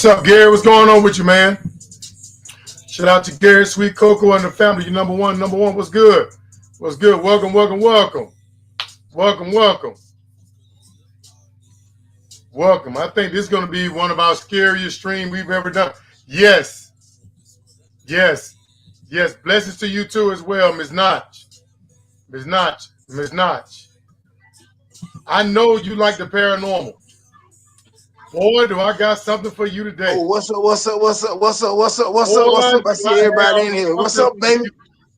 What's up, Gary? What's going on with you, man? Shout out to Gary, Sweet Cocoa, and the family. You number one. Number one, what's good? What's good? Welcome, welcome, welcome. Welcome, welcome. Welcome. I think this is going to be one of our scariest streams we've ever done. Yes. Yes. Yes. Blessings to you too as well, Ms. Notch. Ms. Notch. Ms. Notch. I know you like the paranormal. Boy, do I got something for you today. Oh, what's up, what's up, what's up, what's up, what's up, what's up, what's up? I see everybody in here. What's up, baby?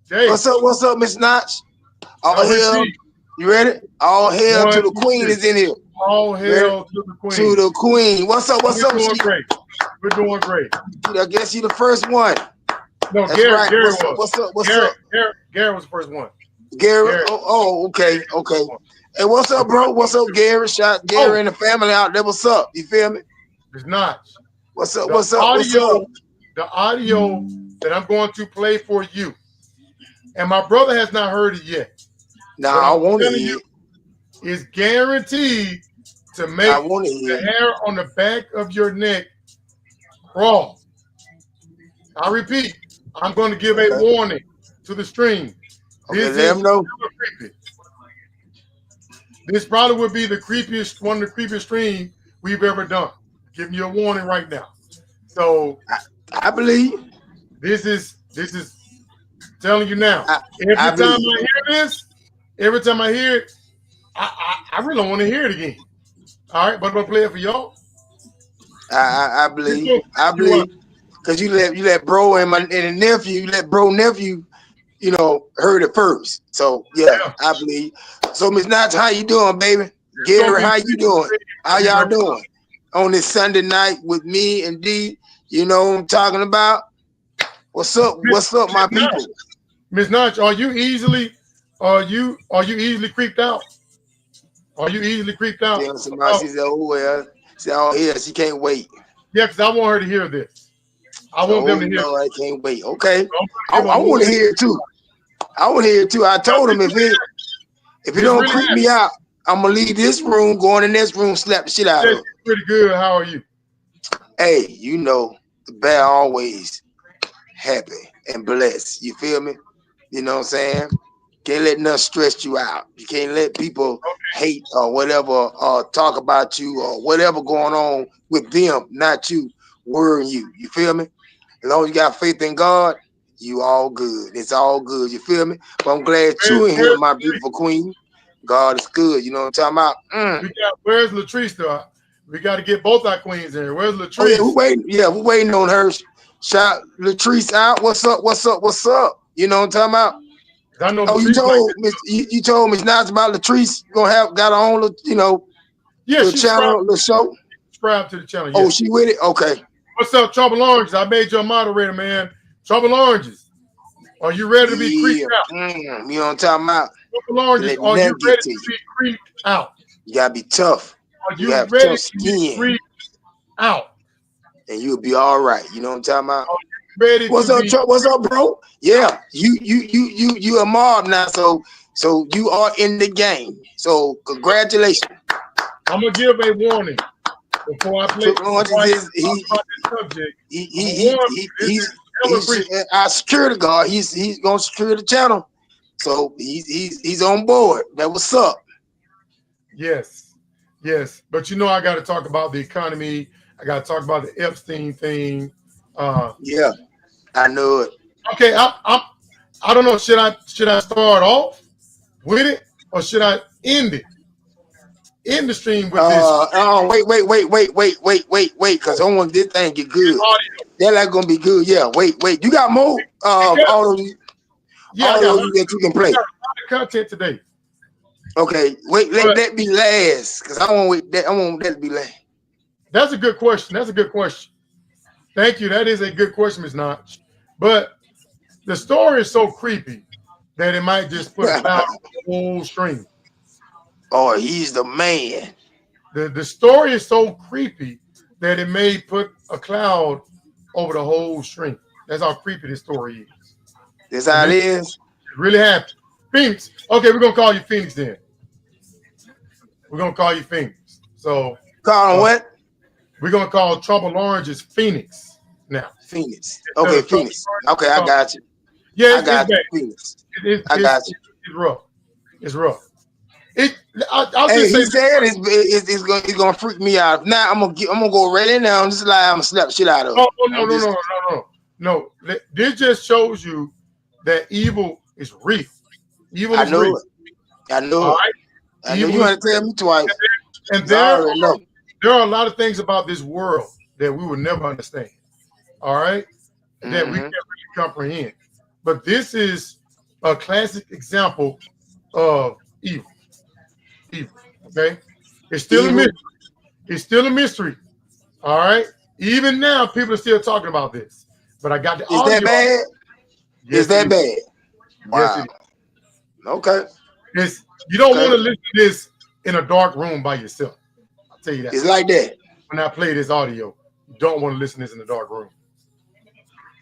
What's up, Miss Notch? All hail. You ready? All hail to the queen is in here. All hail to the queen. To the queen. What's up, what's up? We're doing great. We're doing great. I guess you the first one. No, Gary, right. Gary was. What's up, what's Gary, up? Gary was the first one. Gary. Oh, okay, okay. Hey, what's up, bro? What's up, Gary? Shout Gary and the family out there. What's up? You feel me? It's not. What's up? What's up? The audio that I'm going to play for you, and my brother has not heard it yet. Nah, I want to hear it. Is guaranteed to make the hair on the back of your neck crawl. I repeat, I'm going to give a warning to the stream. This let them know. Creepy. This probably would be the creepiest, one of the creepiest streams we've ever done. Giving you a warning right now. So I believe this is telling you now. Every time I hear it, I really don't want to hear it again. All right, but I'm gonna play it for y'all. I believe because you let bro and the nephew, you let bro nephew, heard it first. So yeah. I believe. So Miss Notch, how you doing, baby? Gary, how you doing? How y'all doing? On this Sunday night with me and D, you know what I'm talking about? What's up? What's up, my people? Miss Notch, are you easily creeped out? Are you easily creeped out? Yeah, somebody says, oh well, she can't wait. Yeah, because I want her to hear this. I want them to hear. I can't wait. Okay, I want to hear it too. I want to hear it too. I told him if it don't really creep me out, I'm gonna leave this room, go in the next room, slap the shit out of him. Pretty good. How are you? Hey, the bear always happy and blessed. You feel me? You know what I'm saying? Can't let nothing stress you out. You can't let people hate or whatever, or talk about you or whatever going on with them, not you, worrying you. You feel me? As long as you got faith in God, you all good. It's all good. You feel me? But I'm glad you in here, my beautiful queen. God is good. You know what I'm talking about? Where's Latrice though? We got to get both our queens in here. Where's Latrice? We're waiting on her. Shout Latrice out. What's up? What's up? What's up? You know what I'm talking about? I know. Oh, you told Miss Notch about Latrice. Got her own, little channel, little show. Subscribe to the channel. Oh, she with it? Okay. What's up, Trouble Oranges? I made you a moderator, man. Trouble Oranges. Are you ready to be creeped out? You know what I'm talking about? Trouble Oranges, are you ready to be creeped out? You gotta be tough. Are you ready to be creeped out? And you'll be all right. You know what I'm talking about? Ready? What's up, bro? Yeah, you a mob now, so you are in the game. So congratulations. I'm gonna give a warning before I play. He's our security guard. He's gonna secure the channel, so he's on board. That what's up? Yes, but I got to talk about the economy. I got to talk about the Epstein thing. Yeah, I know it. Okay, I don't know. Should I start off with it or should I end it? End the stream with this. Wait, because I want this thing get good. That like gonna be good. Yeah, wait. You got more all of you. Yeah, all of you that you can play. I got a lot of content today. Okay, wait, let that be last, because I want that to be last. That's a good question. Thank you. That is a good question, Ms. Notch. But the story is so creepy that it might just put out the whole stream. Oh, he's the man. The story is so creepy that it may put a cloud over the whole stream. That's how creepy this story is. That's how it is? It really happened. Phoenix. Okay, we're going to call you Phoenix then. We're going to call you Phoenix. So call him what? We're gonna call Trouble Orange is Phoenix now. Phoenix. Instead Okay, of Trouble Phoenix. Orange, Okay, I got you. yeah, I it's got you, bad. Phoenix. It, I got you. it's rough. It's rough. I'll Hey, just say he this. said it's gonna freak me out. Now I'm gonna go right in there and just like I'm gonna slap the shit out of him. No. This just shows you that evil is real. Evil I is real. know it. I know All it. right. I know Evil you is want to tell me twice. real. And 'Cause I already know. there are a lot of things about this world that we will never understand. All right, that we can't really comprehend. But this is a classic example of evil. Evil. Okay, it's still a Evil. mystery. It's still a mystery. All right. Even now, people are still talking about this. But I got the Is that audio. bad? Is Yes, it that is. bad? Yes, Wow. it is. Okay. You don't want Okay. to listen to this in a dark room by yourself. I'll tell you that. It's like that. When I play this audio, you don't want to listen to this in a dark room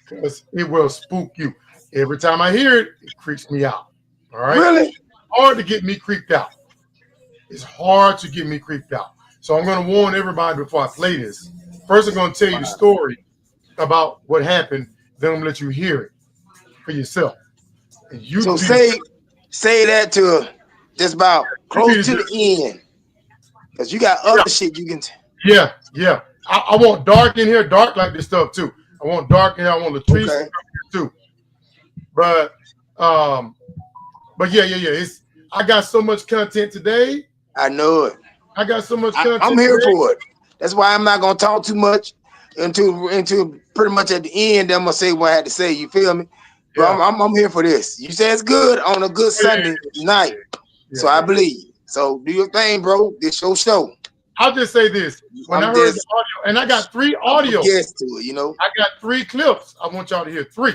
because it will spook you. Every time I hear it, it creeps me out. All right. Really? Hard to get me creeped out. It's hard to get me creeped out. So I'm going to warn everybody before I play this. First, I'm going to tell you the story about what happened. Then I'm going to let you hear it for yourself. And you So be say that to just about close to the the end. Because you got other shit you can yeah. I want dark in here, dark like this stuff too. I want dark in here. I want Latrice okay. too. But yeah. It's I got so much content today. I know it. I got so much content. I'm here today. for it. That's why I'm not gonna talk too much until pretty much at the end. I'm gonna say what I had to say. You feel me? But Yeah. I'm here for this. You say it's good on a good Sunday night, so I believe. So do your thing, bro. This your show. I'll just say this. When I heard the audio, and I got 3 audio. Yes to it, you know. I got 3 clips. I want y'all to hear 3.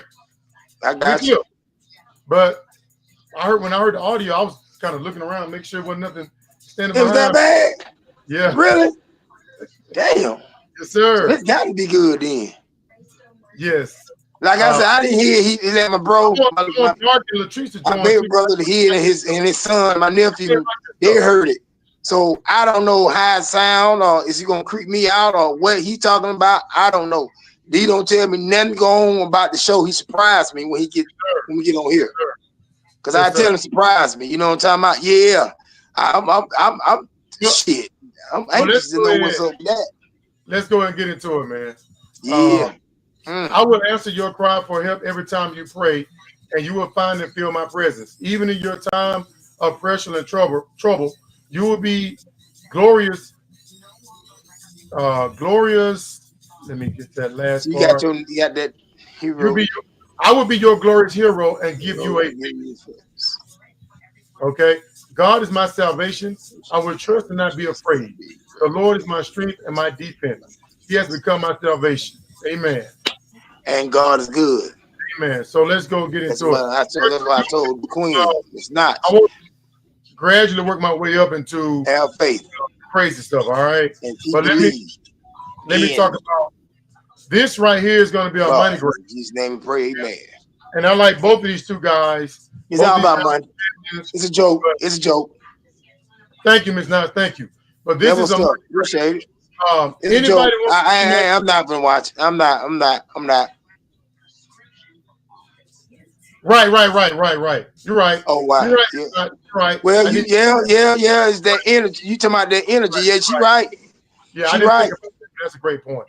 I got you. Clips. But when I heard the audio, I was kind of looking around, make sure there wasn't nothing standing behind. It was that bad? Yeah. Really? Damn. Yes, sir. So it's got to be good then. Yes. Like I said, I didn't hear he let my bro, my baby brother to hear and his son, my nephew, they heard it. So I don't know how it sound, or is he gonna creep me out, or what he talking about? I don't know. He don't tell me nothing going on about the show. He surprised me when we get on here. Cause I tell him surprise me. You know what I'm talking about? Yeah. I'm shit. I'm anxious to know what's up with that. Let's go ahead and get into it, man. Yeah. I will answer your cry for help every time you pray, and you will find and feel my presence. Even in your time of pressure and trouble, you will be glorious. Glorious. Let me get that last part. You got that hero. I will be your glorious hero and give you a. Okay. God is my salvation. I will trust and not be afraid. The Lord is my strength and my defense. He has become my salvation. Amen. And God is good. Amen. So let's go get into it. That's what I told the Queen. It's not. I will gradually work my way up into have faith, crazy stuff. All right. But let me talk about this right here. Is going to be our money grab. In Jesus' name, we pray, amen. And I like both of these 2 guys. It's all about money. It's a joke. It's a joke. Thank you, Ms. Nice. Thank you. But this is a appreciate it. Anybody? I'm not gonna watch. I'm not. Right. You're right. Oh wow. You're right. Well, yeah. It's that energy. You talking about that energy? Yeah, she right. Yeah, she right. That's a great point.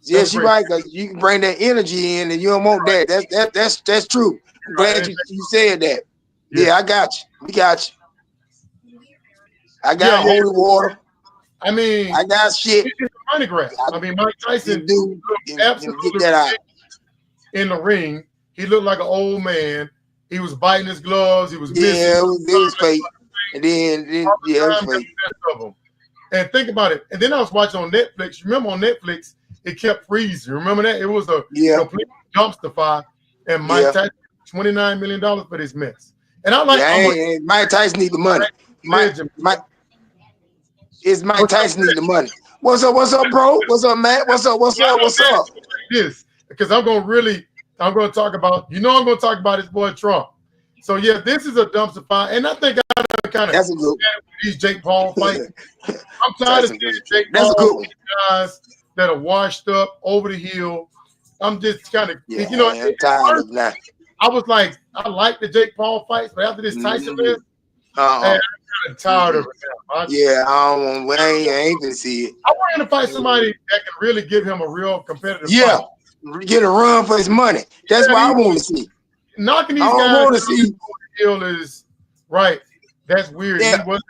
Yeah, she right. Cause you can bring that energy in, and you don't want that. That's true. I'm glad you said that. Yeah, I got you. We got you. I got holy water. I mean, I got shit. It's a money grab. I mean, Mike Tyson absolutely get that out in the ring. He looked like an old man. He was biting his gloves. He was missing. Yeah, it was fake. And then it was fake. And think about it. And then I was watching on Netflix. Remember on Netflix, it kept freezing. Remember that? It was a complete dumpster fire. And Mike Tyson, $29 million for this mess. And I like Mike Tyson need the money. Mike Tyson need the money. What's up, bro? What's up, Matt? What's up? This because I'm gonna talk about. I'm gonna talk about his boy Trump. So yeah, this is a dumpster fire, and I think I kind of that's a good these Jake Paul fight. I'm tired of seeing Jake Paul guys that are washed up over the hill. I'm just kind of, Yeah, you know, I'm tired of that. I was like, I like the Jake Paul fights, but after this Tyson man, Uh-uh. I'm kind of tired of it now. Yeah, I ain't gonna see it. I want him to fight somebody that can really give him a real competitive Yeah, fight. get a run for his money. That's what I want to see. Knocking I these don't guys want to see. Hill is right. That's weird. Yeah. He wasn't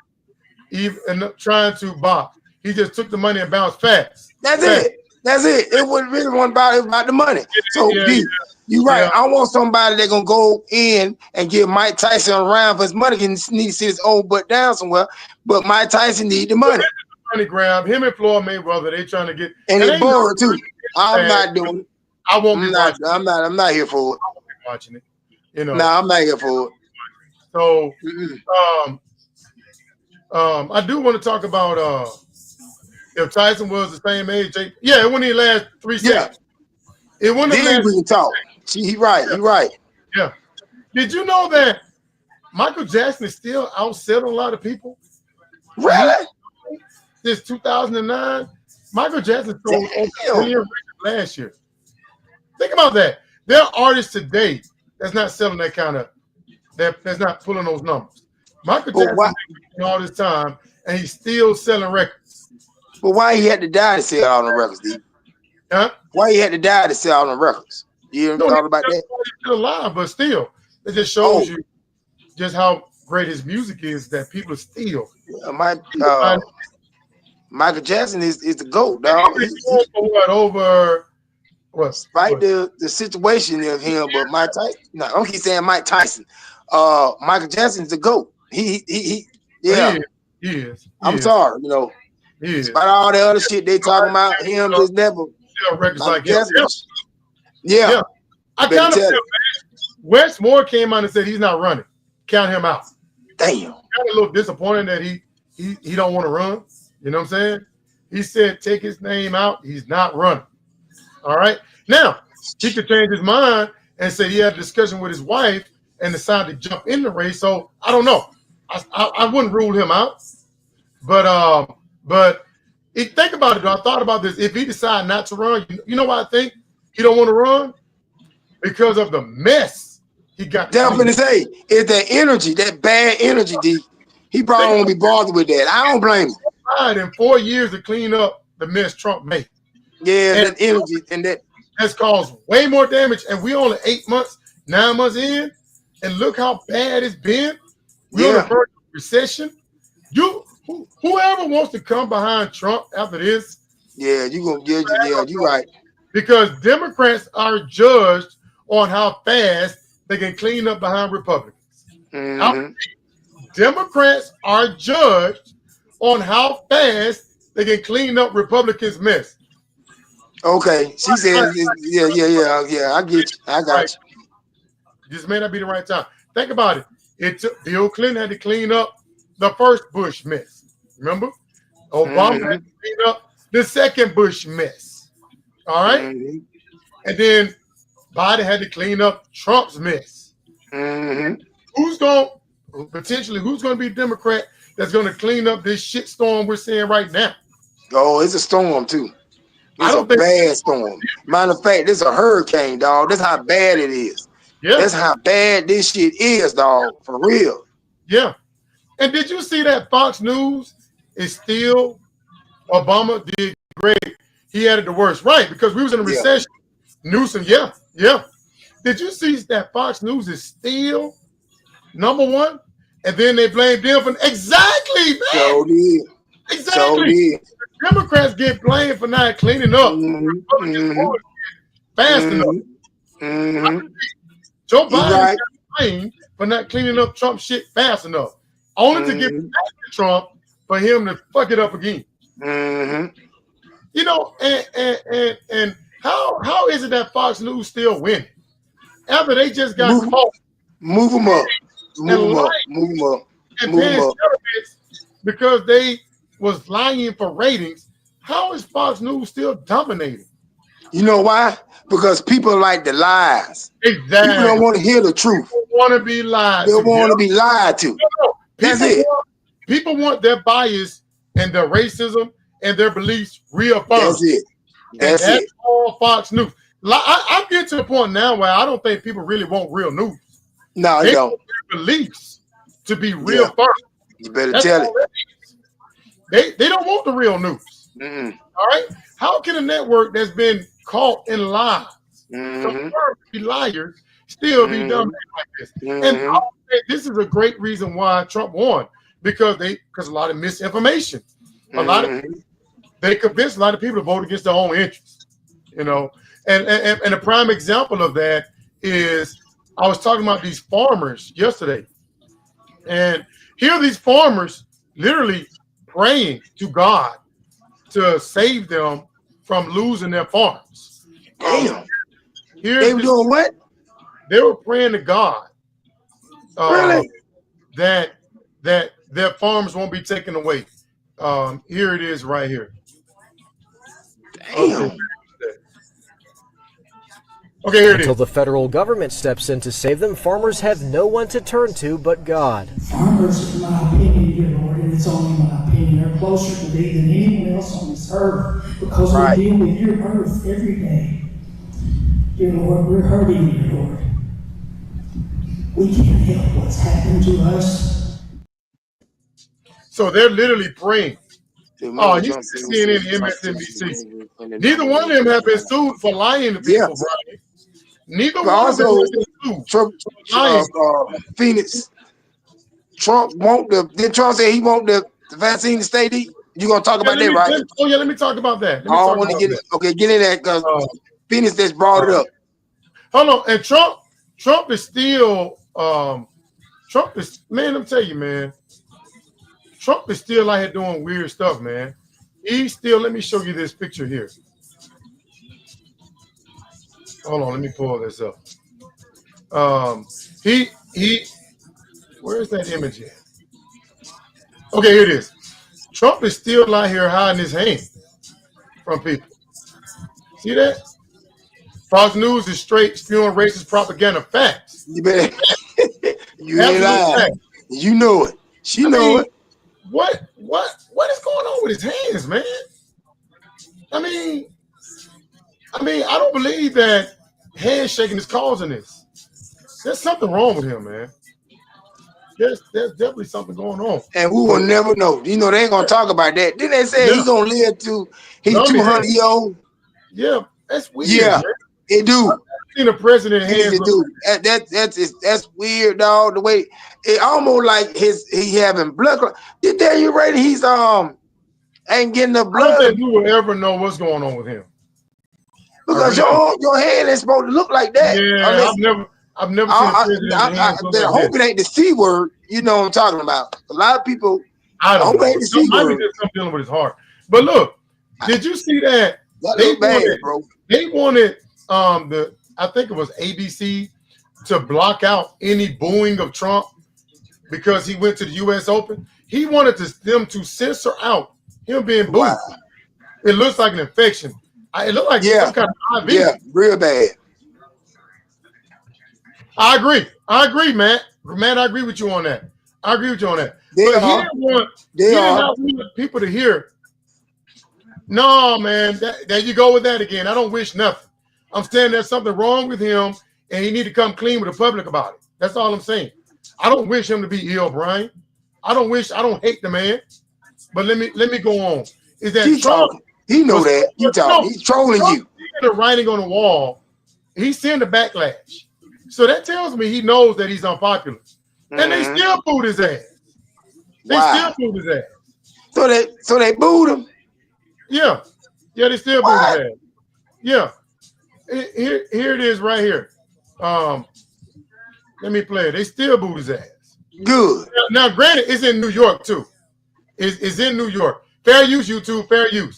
even trying to box. He just took the money and bounced fast. That's it. That's it. It was really one about the money. So D, you right. Yeah. I want somebody that gonna go in and give Mike Tyson a round for his money. He need to sit his old butt down somewhere. But Mike Tyson need the money. Money grab. Him and Floyd Mayweather, they trying to get and they bored too. I'm not doing it. I won't be watching. I'm not here for it. I won't be watching it. You know. No, I'm not here for it. So I do want to talk about if Tyson was the same age. Yeah, it wouldn't even last 3 seconds. It wouldn't have then we can talk. See, he right. Yeah. He right. Yeah. Did you know that Michael Jackson is still outselling a lot of people? Really? Since 2009, Michael Jackson sold over 1 million records last year. Think about that. There are artists today that's not selling that kind of that's not pulling those numbers. Michael Jackson been all this time and he's still selling records. But why he had to die to sell all the records, D? Huh? Why he had to die to sell all the records? You ever thought about that? He's still alive, but still, it just shows you just how great his music is that people steal. Michael Jackson is the GOAT, dog. Despite the situation of him, but Mike Tyson. No, I don't keep saying Mike Tyson. Michael Jackson's the GOAT. He is. I'm sorry, you know. Despite all the other shit they talking about, him just never. Records like Jackson. Yeah. I kind of feel bad. Wes Moore came out and said he's not running. Count him out. Damn. Kind of a little disappointed that he don't want to run. You know what I'm saying? He said take his name out. He's not running. All right. Now he could change his mind and say he had a discussion with his wife and decided to jump in the race. So I don't know. I wouldn't rule him out. But think about it, though. I thought about this. If he decided not to run, you know why I think he don't want to run? Because of the mess he got. That's what I'm say. It's that energy, that bad energy, D. He probably won't be bothered with that. I don't blame him. In 4 years to clean up the mess Trump made. Yeah, and that energy and that's caused way more damage. And we only 9 months in, and look how bad it's been. We're on the verge of recession. Whoever wants to come behind Trump after this, you right. Because Democrats are judged on how fast they can clean up behind Republicans. Mm-hmm. Democrats are judged on how fast they can clean up Republicans' mess. Okay, she said, yeah. I get you. I got you. This may not be the right time. Think about it. It took Bill Clinton had to clean up the first Bush mess. Remember? Obama had to clean up the second Bush mess. All right? And then Biden had to clean up Trump's mess. Who's going to be Democrat that's going to clean up this shitstorm we're seeing right now? Oh, it's a storm too. It's a bad storm. Matter of fact, this is a hurricane, dog. That's how bad it is. Yeah. That's how bad this shit is, dog. For real. Yeah. And did you see that Fox News is still Obama did great? He had it the worst, right? Because we was in a recession. Newsom, yeah. Did you see that Fox News is still #1? And then they blame them for exactly, man. So did. Exactly. So did. Democrats get blamed for not cleaning up fast enough. Joe Biden got blamed for not cleaning up Trump shit fast enough. Only to get back to Trump for him to fuck it up again. You know, and how is it that Fox News still winning? After they just got caught. Move them up. Move them up. Because they was lying for ratings. How is Fox News still dominating? You know why? Because people like the lies. Exactly. People don't want to hear the truth. People want to be lied to. They want to be lied to. That's it. People want their bias and their racism and their beliefs reaffirmed. That's it. That's it. all Fox News. I get to the point now where I don't think people really want real news. No, I They don't. want their beliefs to be real first. You better That's tell all it. that is. They don't want the real news. Mm-mm. All right. How can a network that's been caught in lies, confirmed to be liars, still be done like this? And I would say this is a great reason why Trump won, because a lot of misinformation. A lot of they convinced a lot of people to vote against their own interests. You know, and a prime example of that is I was talking about these farmers yesterday, and here are these farmers literally praying to God to save them from losing their farms. Damn. They were doing what? They were praying to God Really? that their farms won't be taken away. Here it is right here. Damn. Okay, here it Until is. the federal government steps in to save them, farmers have no one to turn to but God. Farmers, in my opinion, dear Lord, and it's only my opinion, are closer to thee than anyone else on this earth, because we deal with your earth every day. Dear Lord, we're hurting, dear Lord. We can't help what's happened to us. So they're literally praying. Oh, you see CNN, MSNBC. Neither one of them have been sued for lying to people, Brian. Neither one of them has been sued. Phoenix. Trump did Trump say he want the vaccine to stay deep? You gonna talk about that, right? Let me talk about that. I don't want to get it. Okay, get in that because Phoenix just brought it up. Hold on, and Trump is still man, I'm telling you, man. Trump is still out here doing weird stuff, man. He's still, let me show you this picture here. Hold on, let me pull this up. Where's that image at? Okay, here it is. Trump is still out here hiding his hand from people. See that? Fox News is straight spewing racist propaganda facts. You better. You ain't lying. You know it. She know it. What is going on with his hands, man? I mean, I don't believe that handshaking is causing this. There's something wrong with him, man. There's definitely something going on. And we will never know. You know, they ain't gonna talk about that. Didn't they say he's gonna live to he's 200 years old? Yeah, that's weird. Yeah, man. it do. I've seen a president hands. That's weird, dog. The way it almost like he having blood. Did tell you right? He's ain't getting the blood. I don't think you will ever know what's going on with him. Because your hand ain't supposed to look like that. Yeah, I've never seen a president hands look I hope it ain't the C word. You know what I'm talking about. A lot of people. I don't know. Ain't the C Might word. be just something dealing with his heart. But look, did you see that? They wanted I think it was ABC to block out any booing of Trump because he went to the U.S. Open. He wanted them to censor out him being booed. Wow. It looks like an infection. It looked like some kind of IV. Yeah, real bad. I agree, Matt. Matt, I agree with you on that. But he didn't want people to hear. No, man, there you go with that again. I don't wish nothing. I'm saying there's something wrong with him, and he need to come clean with the public about it. That's all I'm saying. I don't wish him to be ill, Brian. I don't hate the man. But let me go on. Is that Trump? He know that. He's trolling you. The writing on the wall, he's seeing the backlash. So that tells me he knows that he's unpopular. And they still booed his ass. Still booed his ass. So they booed him? Yeah. Yeah, they still booed his ass. Yeah. Here it is right here. Let me play it. They still booed his ass. Good. Now granted, it's in New York too. It's in New York. Fair use, YouTube. Fair use.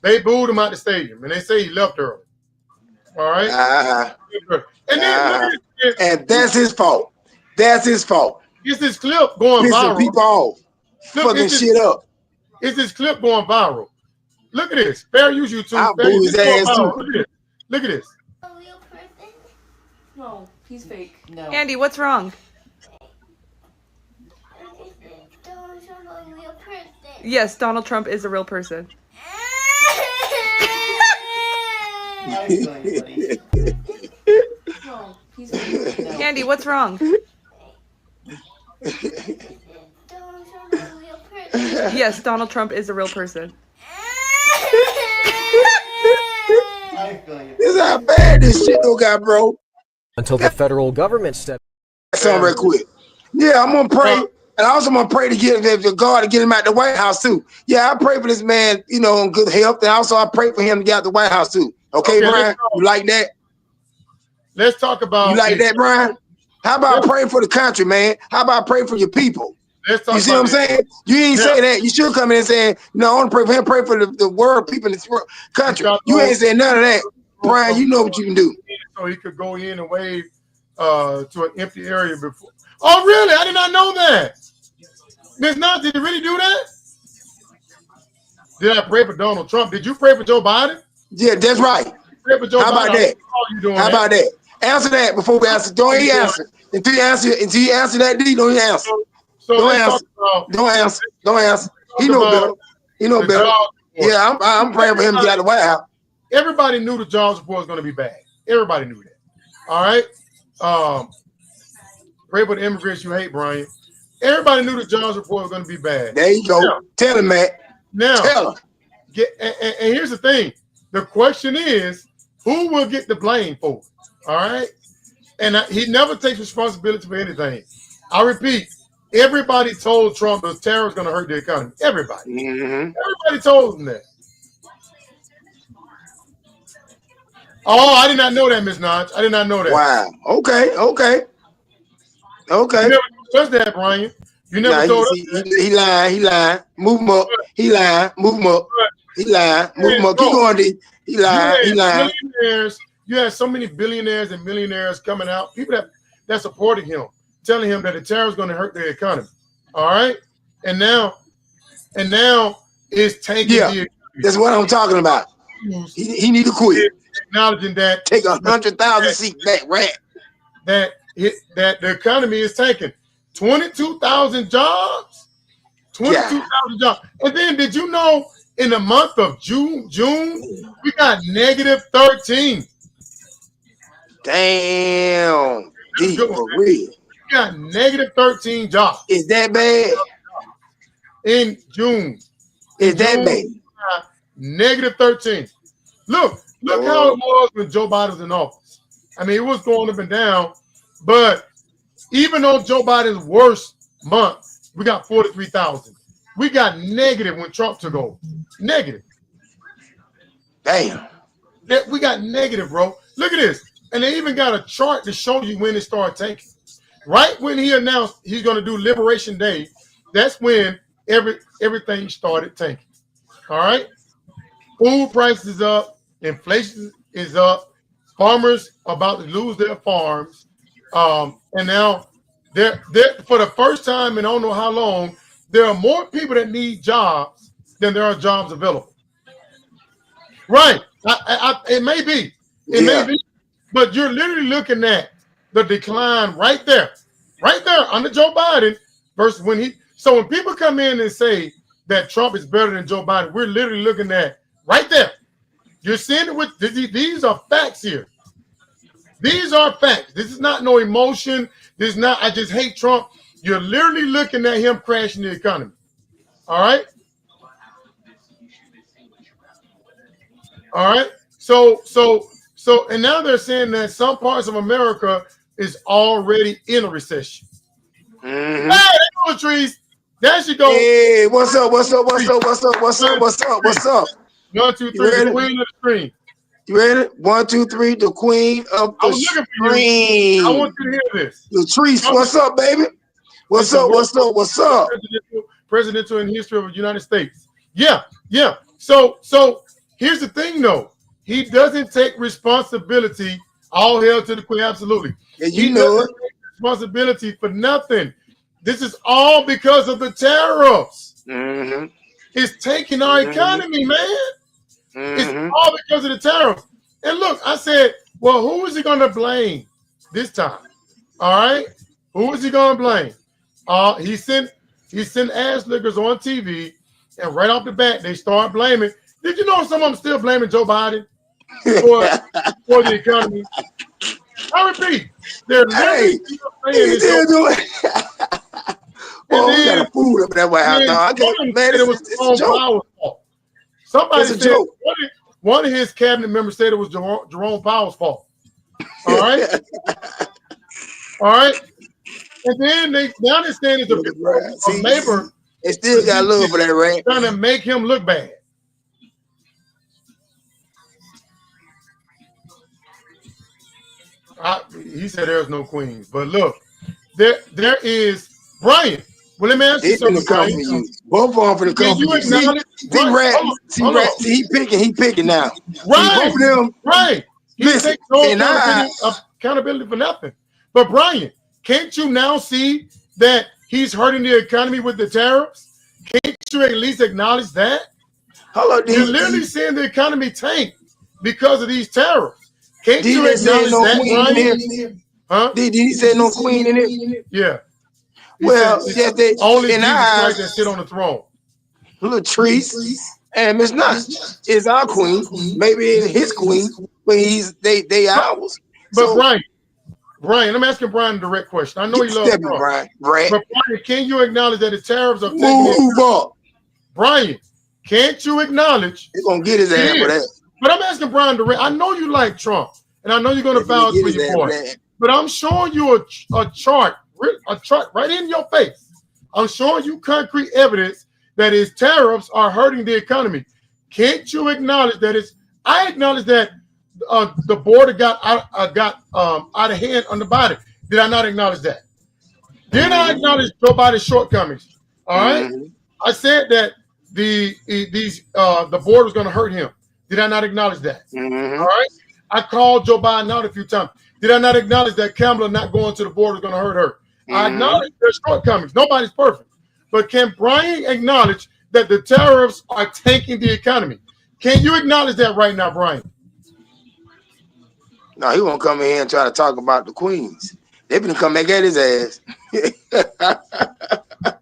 They booed him out the stadium, and they say he left early. All right. And that's his fault. That's his fault. It's this clip going viral. People off. Fucking shit up. It's this clip going viral. Look at this. Fair use, YouTube. I'll boo his ass too. Look at this. A real person? No. He's fake. No. Andy, what's wrong? Yes, Donald Trump is a real person. No, he's fake. No. Andy, what's wrong? Yes, Donald Trump is a real person. This is how bad this shit though got, bro. Until the federal government stepped. Something real quick. Yeah, I'm gonna pray, and I also gonna pray to get God to get him out the White House too. Yeah, I pray for this man, you know, in good health, and also I pray for him to get out the White House too. Okay, Brian, you like that? Let's talk about. You like that, Brian? How about praying for the country, man? How about praying for your people? Let's talk You see what I'm saying? You ain't say that. You should come in and say, no, I want to pray for him, pray for the world, people in this world, country. You ain't saying none of that. Brian, you know what you can do. So he could go in and wave to an empty area before. Oh, really? I did not know that. Ms. Knott, did you really do that? Did I pray for Donald Trump? Did you pray for Joe Biden? Yeah, that's right. Pray for Joe How about Biden. that? How about that? Answer that before we answer. Don't even answer. Until you answer that, D, don't even answer. So Don't answer. Don't answer. Don't answer. He know better. He know better. Yeah, I'm praying for him to get out of the White House. Everybody knew the Jobs report was going to be bad. Everybody knew that. All right. Pray for the immigrants you hate, Brian. Everybody knew the Jobs report was going to be bad. There you go. Now, tell him, Matt. Now, tell him. And here's the thing. The question is, who will get the blame for it? All right. And he never takes responsibility for anything. I repeat, everybody told Trump the terror is going to hurt the economy. Everybody. Everybody told him that. Oh, I did not know that, Ms. Notch. I did not know that. Wow. Okay. You never trust that, Brian. You never told us. He lying. Move him up. He lying. Move him up. He lying. Move him up. Keep going, D. He lying. You had so many billionaires and millionaires coming out, people that supported him, telling him that the terror is going to hurt the economy. All right? And now it's tanking the economy. That's what I'm talking about. He need to quit. Acknowledging that take 100,000 seats back, rat. That the economy is taking 22,000 jobs. 22,000 jobs. And then did you know in the month of June, we got -13. Damn. D, for real. We got -13 jobs. Is that bad? In June. Is that bad? -13. Look how it was when Joe Biden was in office. I mean, it was going up and down, but even though Joe Biden's worst month, we got 43,000. We got negative when Trump took over. Negative. Damn. We got negative, bro. Look at this. And they even got a chart to show you when it started tanking. Right when he announced he's going to do Liberation Day, that's when everything started tanking. All right? Food prices up. Inflation is up. Farmers are about to lose their farms. And now, they're for the first time in I don't know how long, there are more people that need jobs than there are jobs available. Right. It may be. It may be. But you're literally looking at the decline right there under Joe Biden versus when he. So when people come in and say that Trump is better than Joe Biden, we're literally looking at right there. You're seeing it with these are facts here. These are facts. This is not no emotion. This is not, I just hate Trump. You're literally looking at him crashing the economy. All right? All right? So, and now they're saying that some parts of America is already in a recession. Hey, there trees. There she goes. Hey, what's up? 1, 2, 3, the queen of the screen. You ready? 1, 2, 3, the queen of the screen. I want you to hear this. Latrice, what's up, baby? What's up? Presidential in history of the United States. Yeah. So here's the thing, though. He doesn't take responsibility. All hail to the queen, absolutely. Yeah, you know it. Responsibility for nothing. This is all because of the tariffs. It's taking our economy, man. It's all because of the tariffs. And look, I said, well, who is he going to blame? this time. All right? Who is he going to blame? He sent ass lickers on TV, and right off the bat, they start blaming. Did you know some of them still blaming Joe Biden for the economy? I repeat, they're literally He still doing. Oh, we got a food up that White House. No, I got, man, it was Jerome Powell's fault. Somebody said one of his cabinet members said it was Jerome Powell's fault. All right, all right. And then they're saying it's a neighbor. They still got love for that, right? Trying to make him look bad. He said there's no queens, but look, there is Brian. Well, let me ask you something. Both of them for the company. See, he picking now. Right. Both of them. Right. He takes no accountability for nothing. But Brian, can't you now see that he's hurting the economy with the tariffs? Can't you at least acknowledge that? You're literally seeing the economy tank because of these tariffs. Can't you acknowledge that, Brian? Huh? Did he say no queen in it? Yeah. Well, only Jesus Christ that sit on the throne. Latrice and Miss Nuts is our queen. Maybe his queen, but they ours. But Brian, I'm asking Brian a direct question. I know you love Brian. Right. But Brian, can you acknowledge that the tariffs are taking Brian, can't you acknowledge? He's gonna get his ass for that. But I'm asking Brian direct. I know you like Trump, and I know you're gonna vouch for your boy. But I'm showing you a chart right in your face. I'm showing you concrete evidence that his tariffs are hurting the economy. Can't you acknowledge that I acknowledge that the border got out of hand on the Biden. Did I not acknowledge that? Did I acknowledge Joe Biden's shortcomings? All right. I said that the border was going to hurt him. Did I not acknowledge that? All right. I called Joe Biden out a few times. Did I not acknowledge that Kamala not going to the border is going to hurt her? I acknowledge their shortcomings. Nobody's perfect. But can Brian acknowledge that the tariffs are tanking the economy? Can you acknowledge that right now, Brian? No, he won't come in here and try to talk about the queens. They're gonna come back at his ass.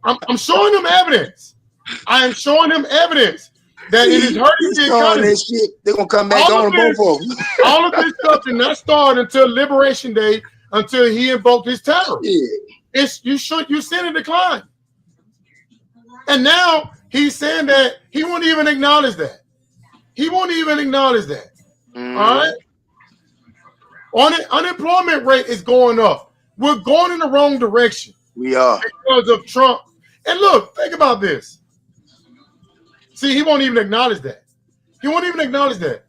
I'm showing him evidence. I am showing him evidence that it is hurting the economy. They're gonna come back on both of them. All of this stuff did not start until Liberation Day, until he invoked his tariff. Yeah. You seen a decline. And now he's saying that he won't even acknowledge that. He won't even acknowledge that. All right. Unemployment rate is going up. We're going in the wrong direction. We are. Because of Trump. And look, think about this. See, he won't even acknowledge that. He won't even acknowledge that.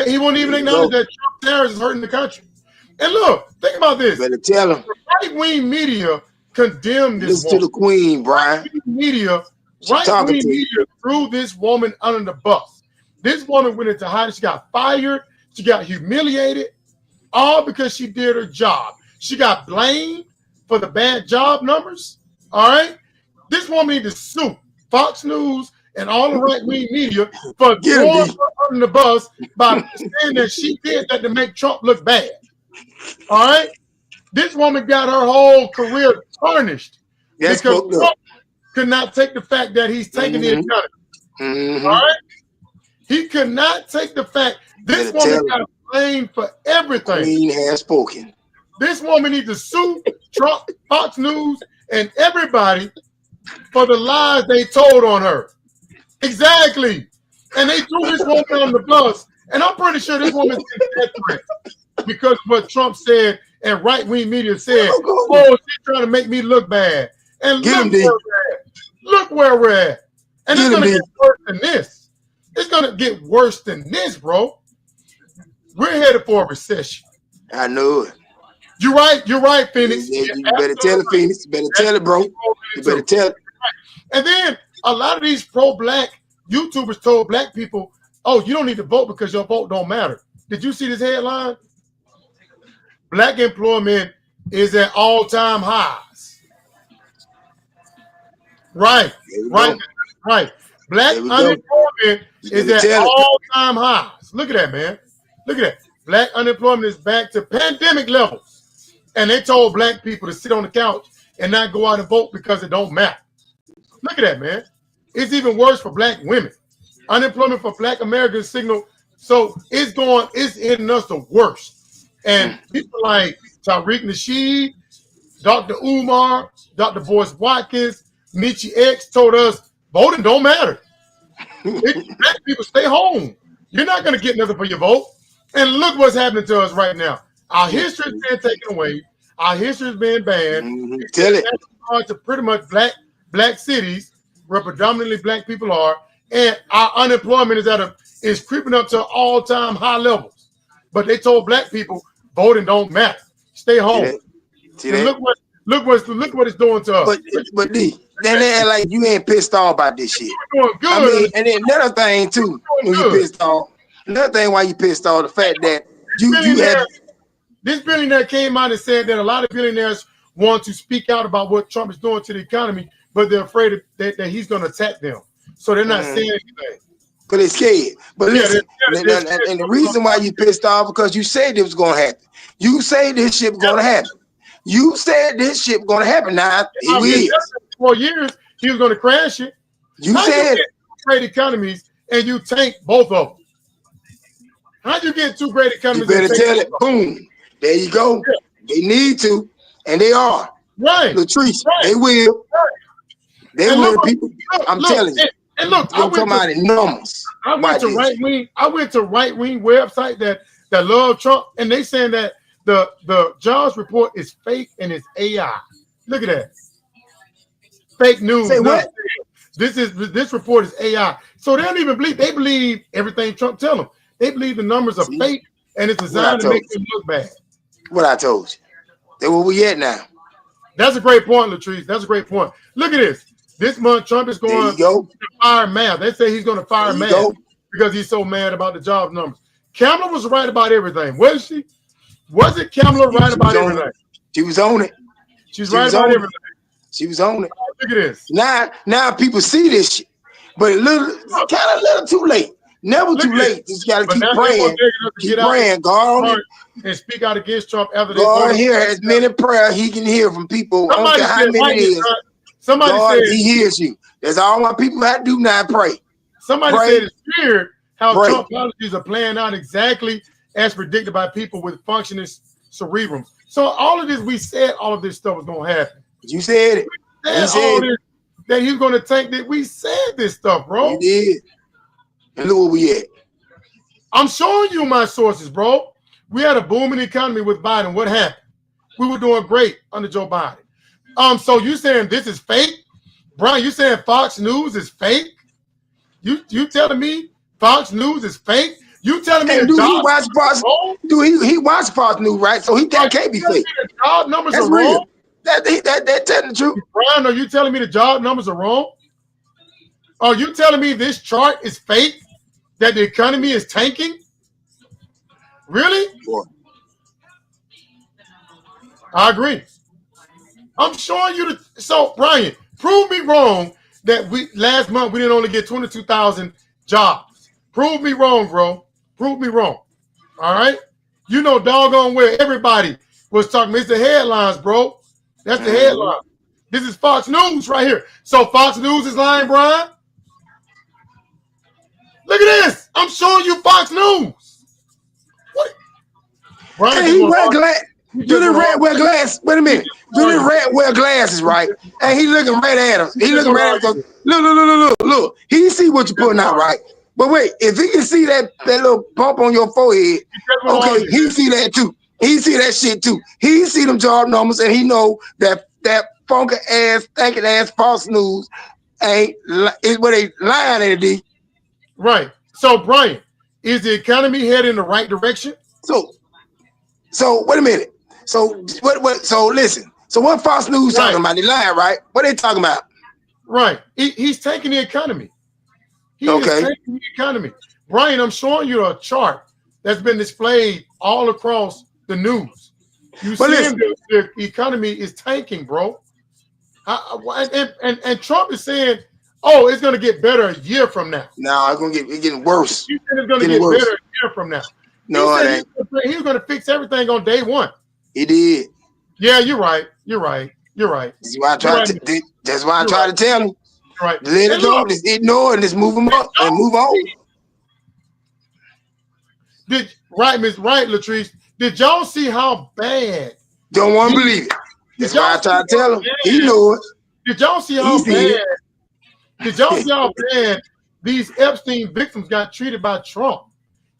He won't even acknowledge that Trump tariffs is hurting the country. And look, think about this. You better tell him. The right-wing media condemned this woman. Listen to the queen, Brian. Right-wing media threw this woman under the bus. This woman went into hiding. She got fired. She got humiliated, all because she did her job. She got blamed for the bad job numbers. All right? This woman needs to sue Fox News and all the right-wing media for throwing her under the bus by saying that she did that to make Trump look bad. All right? This woman got her whole career tarnished because Trump could not take the fact that he's taking the economy. All right? He could not take the fact this woman got blamed for everything. Queen has spoken. This woman needs to sue Trump, Fox News, and everybody for the lies they told on her. Exactly. And they threw this woman on the bus. And I'm pretty sure this woman's in death threat because what Trump said and right-wing media said, oh, she's trying to make me look bad. And look where we're at. And it's going to get worse than this. It's going to get worse than this, bro. We're headed for a recession. I knew it. You're right, Phoenix. You better tell it, Phoenix. You better tell it, bro. You better tell it. And then a lot of these pro-black YouTubers told black people, oh, you don't need to vote because your vote don't matter. Did you see this headline? Black employment is at all-time highs. Right. Black unemployment is at all-time highs. Look at that, man. Look at that. Black unemployment is back to pandemic levels. And they told black people to sit on the couch and not go out and vote because it don't matter. Look at that, man. It's even worse for black women. Unemployment for black Americans signal. So it's hitting us the worst. And people like Tariq Nasheed, Dr. Umar, Dr. Boyce Watkins, Michi X told us voting don't matter. Black people stay home. You're not going to get nothing for your vote. And look what's happening to us right now. Our history is being taken away. Our history is being banned. Tell it. To pretty much black cities where predominantly black people are, and our unemployment is creeping up to all-time high levels. But they told black people voting don't matter. Stay home. Look what it's doing to us. But D, then they act like you ain't pissed off about this shit. You're doing good. I mean, and then another thing too, when you pissed off. Another thing why you pissed off, the fact that you had this billionaire came out and said that a lot of billionaires want to speak out about what Trump is doing to the economy, but they're afraid that he's going to attack them. So they're not saying anything. But they're scared. But listen, and the reason why you pissed off because you said it was going to happen. You say this shit was going to happen. You said this shit was going to happen. Now it is. 4 years, he was going to crash it. You said two great economies and you tank both of them. How'd you get two great economies? You better tell it. Boom. There you go. Yeah. They need to, and they are. Right. Latrice, right. They will. Right. They and will. People, I'm telling you. And look, I'm talking about in numbers. I went to right wing website that love Trump, and they saying that the jobs report is fake and it's AI. Look at that. Fake news. Say what? This report is AI. So they don't even believe. They believe everything Trump tell them. They believe the numbers are fake and it's designed to make them look bad. What I told you. That's where we at now. That's a great point, Latrice. That's a great point. Look at this. This month, Trump is going to fire Math. They say he's going to fire Math because he's so mad about the job numbers. Kamala was right about everything, wasn't she? Wasn't Kamala right about everything? She was on it. She's right about everything. She was on it. Look at this. Now people see this shit, but kind of a little too late. Never too late. Just gotta keep praying. Keep praying, God. And speak out against Trump after they God hear as many prayer he can hear from people. I don't care how many it is. Somebody God, said he hears you. That's all my people have to do now. Pray. Somebody said it's weird how Trump policies are playing out exactly as predicted by people with functioning cerebrums. So all of this, we said all of this stuff was gonna happen. You said it. You said that he's gonna take that. We said this stuff, bro. You did. And look where we at. I'm showing you my sources, bro. We had a booming economy with Biden. What happened? We were doing great under Joe Biden. So you saying this is fake? Brian, you saying Fox News is fake? You telling me Fox News is fake? You telling me he watch Fox? Dude, he watch Fox News, right? So that can't be fake. The job numbers That's are real. wrong. That telling the truth. Brian, are you telling me the job numbers are wrong? Are you telling me this chart is fake? That the economy is tanking? Really? Boy. I agree. I'm showing you so Brian, prove me wrong that last month we didn't only get 22,000 jobs. Prove me wrong, bro. Prove me wrong. All right? You know doggone well everybody was talking. It's the headlines, bro. That's the headline. This is Fox News right here. So Fox News is lying, Brian? Look at this. I'm showing you Fox News. What? Brian, hey, he wear glasses. Do the red wear glasses? Wait a minute. Do the red wear glasses, right? And he looking right at us. He looking right at us. Look. He see what you're putting out, right? But wait, if he can see that little bump on your forehead, okay, he see that too. He see that shit too. He see them job numbers, and he know that funky ass, thinking ass Fox News is what they lying at it. Right. So, Brian, is the economy heading in the right direction? So wait a minute. So what? So listen. So what Fox News talking about? They lying, right? What they talking about? Right. He's taking the economy. He is taking the economy. Brian, I'm showing you a chart that's been displayed all across the news. You see the economy is tanking, bro. And Trump is saying, "Oh, it's going to get better a year from now." No, it's getting worse. You said it's going to get better a year from now. No, he it said ain't. he was going to fix everything on day one. He did. Yeah, you're right. You're right. You're right. That's why I tried to. That's why I You're tried right. to tell him. You're right. Let it And go. look, Just ignore it. Just move him up and move on. Miss Wright, Latrice, did y'all see how bad? Don't want to believe it. That's why I tried to tell him. He knew it. Did y'all see He how see bad? it. Did y'all see how bad these Epstein victims got treated by Trump?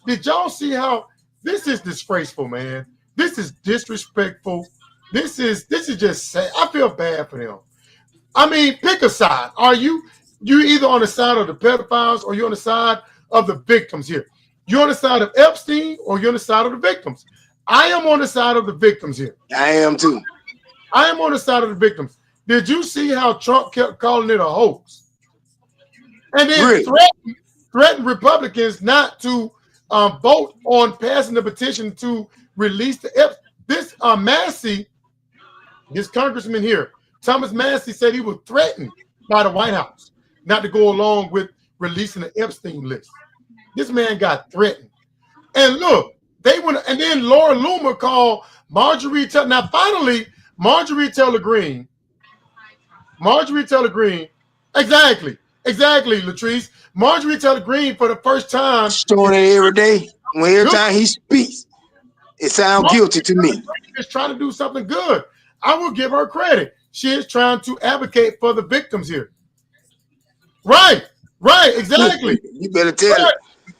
Did y'all see how this is disgraceful, man? This is disrespectful. This is just sad. I feel bad for them. I mean, pick a side. Are you either on the side of the pedophiles or you're on the side of the victims here? You're on the side of Epstein or you're on the side of the victims? I am on the side of the victims here. I am too. I am on the side of the victims. Did you see how Trump kept calling it a hoax? And then Really? threatened Republicans not to vote on passing the petition to release this Massey, this congressman here, Thomas Massey, said he was threatened by the White House not to go along with releasing the Epstein list. This man got threatened. And look, they went, and then Laura Loomer called Marjorie Taylor. Now, finally, Marjorie Taylor Greene, exactly, Latrice. Marjorie Taylor Greene, for the first time, showing it every day. Every time he speaks, it sounds guilty to me. Is trying to do something good. I will give her credit. She is trying to advocate for the victims here. Right, exactly. You better tell her.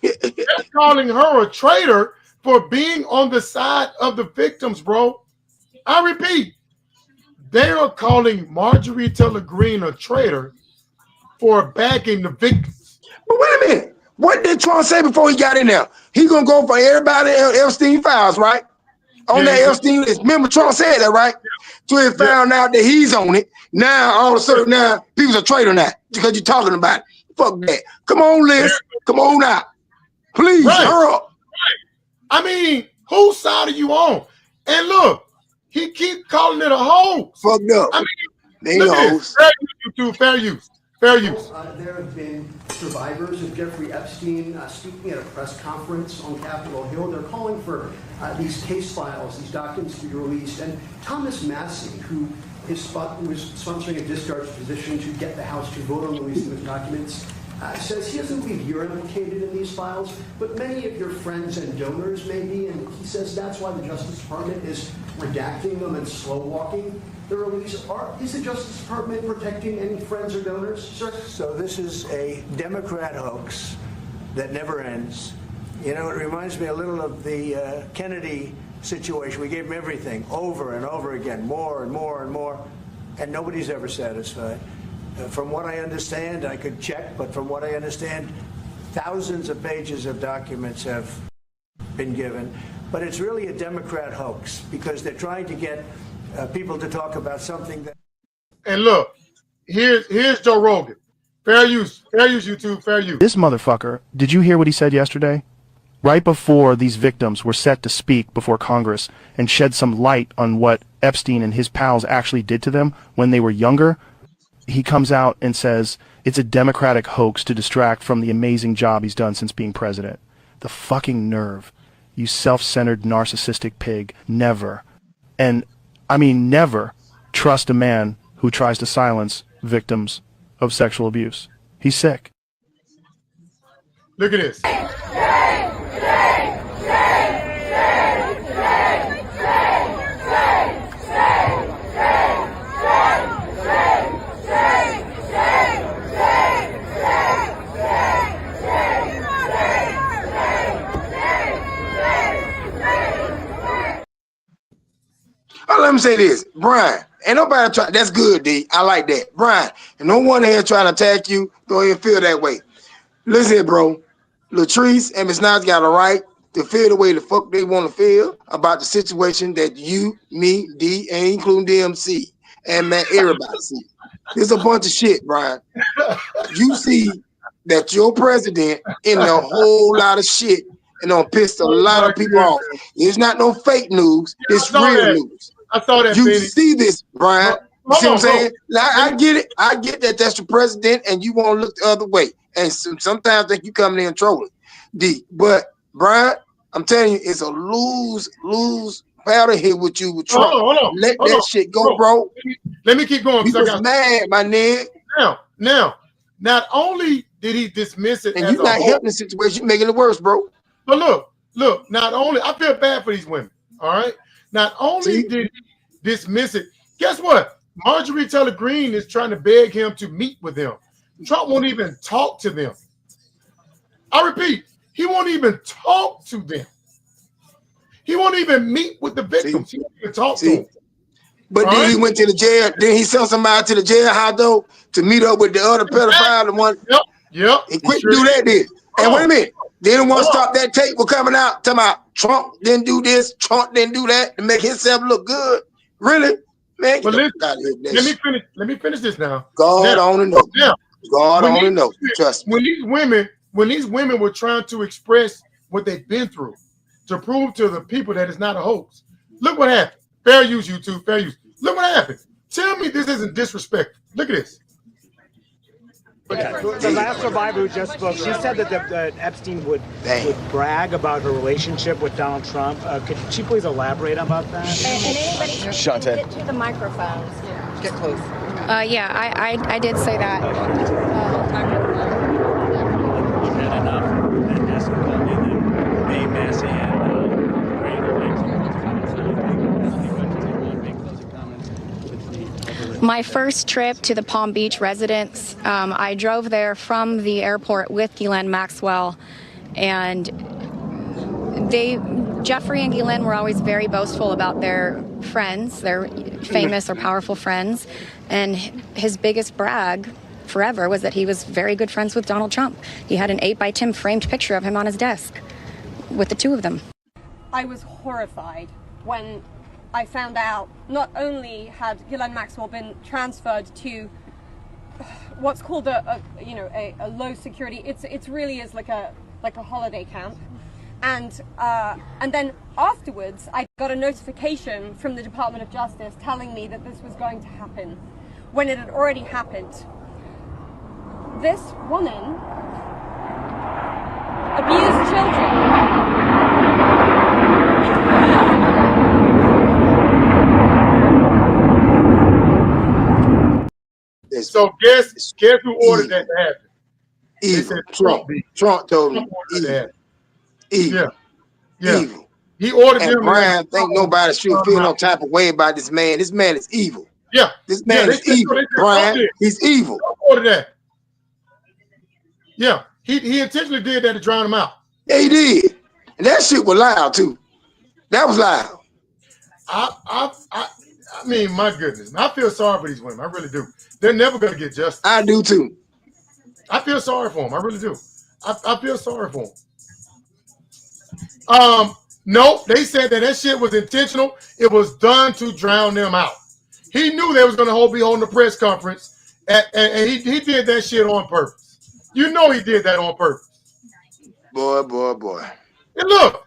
They're calling her a traitor for being on the side of the victims, bro. I repeat, they are calling Marjorie Taylor Greene a traitor for backing the victims. But wait a minute. What did Trump say before he got in there? He gonna go for everybody Epstein files, right? On that Epstein list. Remember Trump said that, right? So he found out that he's on it. Now all of a sudden now people's a traitor now because you're talking about it. Fuck that. Come on, Liz. Come on out. Please hurry up. I mean, whose side are you on? And look, he keep calling it a hoax. Fucked up. I mean, they ain't no hoax. Fair use. There have been survivors of Jeffrey Epstein speaking at a press conference on Capitol Hill. They're calling for these case files, these documents to be released. And Thomas Massey, who was sponsoring a discharge position to get the House to vote on the release of those documents, says he doesn't believe you're implicated in these files, but many of your friends and donors may be, and he says that's why the Justice Department is redacting them and slow-walking the release. Is the Justice Department protecting any friends or donors, sir? So this is a Democrat hoax that never ends. You know, it reminds me a little of the Kennedy situation. We gave him everything over and over again, more and more and more, and nobody's ever satisfied. From what I understand, I could check, but from what I understand, thousands of pages of documents have been given. But it's really a Democrat hoax because they're trying to get people to talk about something that. And look, here's Joe Rogan. Fair use, YouTube, fair use. This motherfucker, did you hear what he said yesterday? Right before these victims were set to speak before Congress and shed some light on what Epstein and his pals actually did to them when they were younger, he comes out and says it's a Democratic hoax to distract from the amazing job he's done since being president. The fucking nerve. You self-centered narcissistic pig. Never. And I mean never trust a man who tries to silence victims of sexual abuse. He's sick. Look at this. Let me say this, Brian. Ain't nobody try. That's good, D. I like that, Brian. And no one here trying to attack you. Don't even feel that way. Listen here, bro. Latrice and Miss Nice got a right to feel the way the fuck they want to feel about the situation that you, me, D, and including DMC and man, everybody see. There's a bunch of shit, Brian. You see that your president in a whole lot of shit and don't piss a lot of people off. It's not no fake news. It's real news. I saw that. You see this, Brian. You see what I'm saying? Now, I get it. I get that that's the president and you want to look the other way. And sometimes I think you coming in trolling, D. But, Brian, I'm telling you, it's a lose battle here with you with Trump. Hold on. Let that shit go, bro. Let me keep going. He was mad, my nigga. Now, not only did he dismiss it and as you're not helping the situation, you're making it worse, bro. But look, not only I feel bad for these women, all right? Not only did he dismiss it, guess what? Marjorie Taylor Greene is trying to beg him to meet with them. Trump won't even talk to them. I repeat, he won't even talk to them. He won't even meet with the victims. He won't even talk to them. But then he went to the jail. Then he sent somebody to the jailhouse though to meet up with the other pedophile. The one. Yep. He quit to do that then. And wait a minute. They didn't want to stop that tape was coming out. Talking about Trump didn't do this, Trump didn't do that to make himself look good. Really? Man, but listen, let me finish this now. God only knows. God only knows. Trust me. When these women were trying to express what they've been through to prove to the people that it's not a hoax, look what happened. Fair use, YouTube, fair use. Look what happened. Tell me this isn't disrespectful. Look at this. The last survivor who just spoke, she said that Epstein would brag about her relationship with Donald Trump. Could she please elaborate about that? And anybody get to the microphones. Get close. Yeah, I did say that. My first trip to the Palm Beach residence, I drove there from the airport with Ghislaine Maxwell, and Jeffrey and Ghislaine were always very boastful about their friends, their famous or powerful friends, and his biggest brag forever was that he was very good friends with Donald Trump. He had an 8x10 framed picture of him on his desk with the two of them. I was horrified when I found out not only had Ghislaine Maxwell been transferred to what's called a low security. It's really is like a holiday camp, and then afterwards I got a notification from the Department of Justice telling me that this was going to happen when it had already happened. This woman abused children. So guess who ordered that to happen? Evil. Trump told me. Evil. Yeah. Evil. He ordered and them. Brian think nobody should feel no type of way about this man. This man is evil. Yeah. This man is evil. Brian, he's evil. Trump ordered that. Yeah. He intentionally did that to drown him out. Yeah, he did. And that shit was loud too. That was loud. I mean, my goodness. I feel sorry for these women. I really do. They're never going to get justice. I do too. I feel sorry for them. I really do. I feel sorry for them. No, they said that shit was intentional. It was done to drown them out. He knew they was going to be holding a press conference, and he did that shit on purpose. You know he did that on purpose. Boy. And look,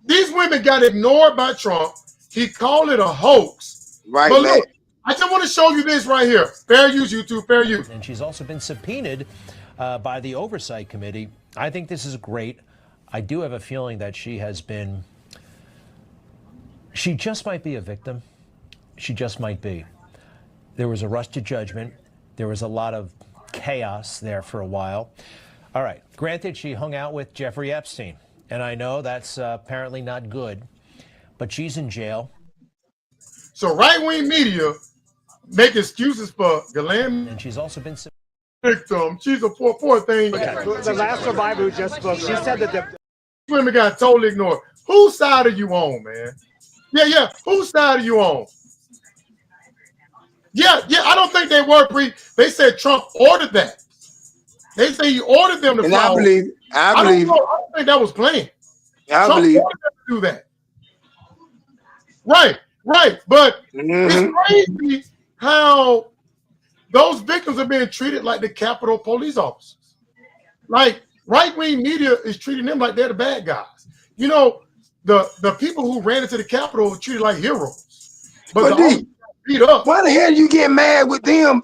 these women got ignored by Trump. He called it a hoax. Right, but man. Look, I just want to show you this right here. Fair use, YouTube, fair use. And she's also been subpoenaed by the Oversight Committee. I think this is great. I do have a feeling that she just might be a victim. She just might be. There was a rush to judgment. There was a lot of chaos there for a while. All right. Granted, she hung out with Jeffrey Epstein. And I know that's apparently not good. But she's in jail. So right-wing media make excuses for Ghislaine. And she's also been victim. She's a poor thing. The last survivor who just spoke, she said that the women got totally ignored. Whose side are you on, man? Yeah. Whose side are you on? Yeah. I don't think they were They said Trump ordered that. They say he ordered them to fly. I believe. I don't think that was planned. Trump ordered them to do that. Right. But it's crazy how those victims are being treated like the Capitol police officers. Like right-wing media is treating them like they're the bad guys. You know, the people who ran into the Capitol were treated like heroes. But beat up. Why the hell you get mad with them?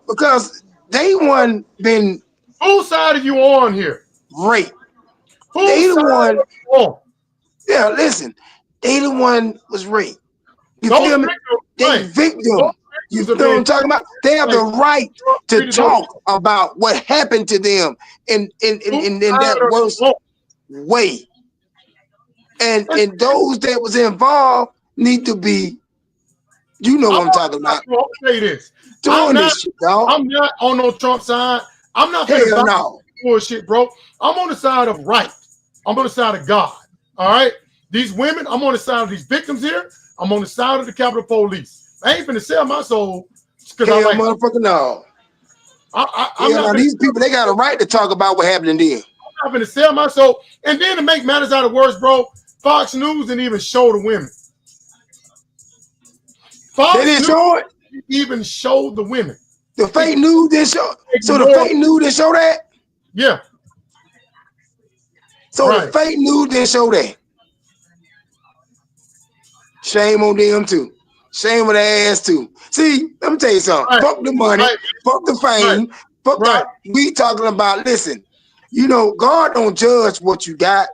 Because they won been. Whose side are you on here? Great. They the one. Yeah, listen, they the one was raped. You Those feel me? They right. victim. You feel what I'm talking about? They have the right to talk about what happened to them in that worst way. And those that was involved need to be, you know what I'm talking about. I'll say this. Doing this shit, dog. I'm not on no Trump side. I'm not Hell no. bullshit, bro. I'm on the side of right. I'm on the side of God. All right. These women, I'm on the side of these victims here. I'm on the side of the Capitol Police. I ain't finna sell my soul because I like motherfucker no. I'm not these people, they got a right to talk about what happened to them. I'm not finna sell my soul. And then to make matters out of worse, bro, Fox News didn't even show the women. Fox News didn't even show the women. The fake news didn't show. So the fake news didn't show that? Yeah. So the fake news didn't show that. Shame on them too. Shame on their ass too. See, let me tell you something. Fuck the money, fuck the fame, fuck that. We talking about, listen, you know, God don't judge what you got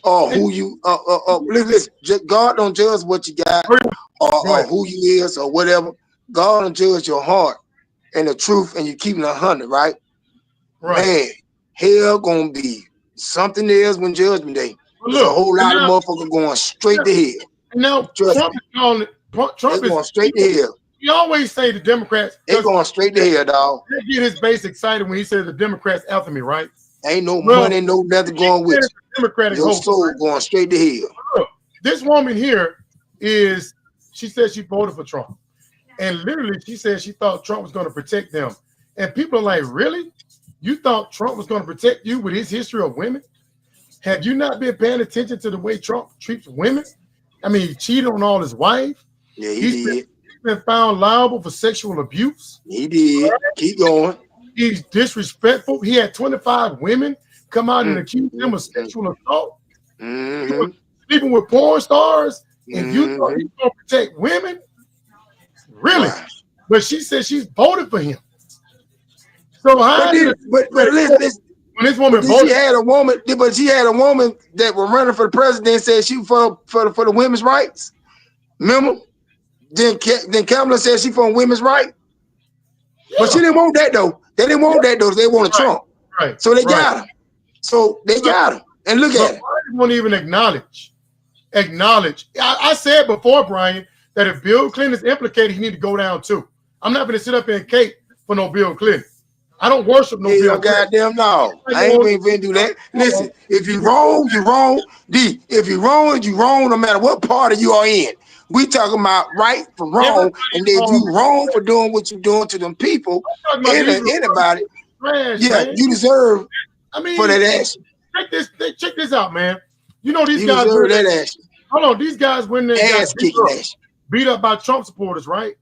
or who you listen, God don't judge what you got or who you is or whatever. God don't judge your heart and the truth, and you keeping 100, right? Man, hell gonna be something else when Judgment Day. There's a whole lot of motherfuckers going straight to hell. Now Trump is calling it. Trump is going straight to hell. He always say the Democrats. They going straight to hell, dog. They get his base excited when he says the Democrats after me, right? Ain't no money, no nothing going with you. Democratic your soul going straight to hell. Look, this woman here is. She said she voted for Trump, and literally she said she thought Trump was going to protect them. And people are like, really? You thought Trump was going to protect you with his history of women? Have you not been paying attention to the way Trump treats women? I mean, he cheated on all his wife. Yeah, he's been found liable for sexual abuse. He did. Keep going. He's disrespectful. He had 25 women come out and accuse him of sexual assault. He was sleeping with porn stars, and you thought he was going to protect women? Really? But she said she's voted for him. So how? But listen. When this woman voted, she had a woman that was running for the president, said she for the women's rights. Remember? Then Kamala said she for women's rights. Yeah. But she didn't want that though. They didn't want that though. They wanted Trump. Right. So they got him. So they got him. And look at it. They won't even acknowledge. I said before, Brian, that if Bill Clinton is implicated, he need to go down too. I'm not going to sit up and cape for no Bill Clinton. I don't worship no Bill Clinton. Goddamn no. I ain't even finna do that. Listen, if you wrong, you wrong. D, if you wrong, you wrong no matter what party you are in. We talking about right from wrong, and if you wrong for doing what you're doing to them people, anybody, you deserve for that action. Check this out, man. You know these guys deserve that action. Hold on, these guys when they ass kicking action. Beat up by Trump supporters, right?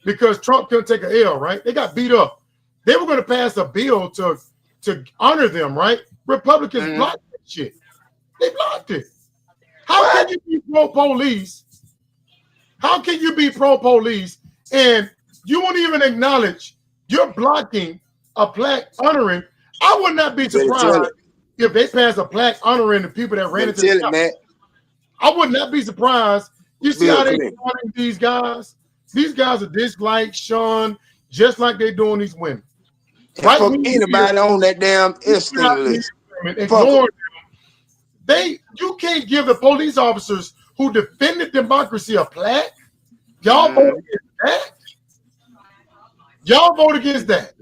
Because Trump couldn't take an L, right? They got beat up. They were going to pass a bill to honor them, right? Republicans blocked that shit. They blocked it. How can you be pro-police? How can you be pro-police and you won't even acknowledge you're blocking a plaque honoring? I would not be surprised if they pass a plaque honoring the people that ran into the Capitol. I would not be surprised. You see how they honoring these guys? These guys are disliked, Sean, just like they're doing these women. Right? Fuck anybody on that damn instinct list. You can't give the police officers who defended democracy a plaque. Y'all vote against that. Y'all vote against that.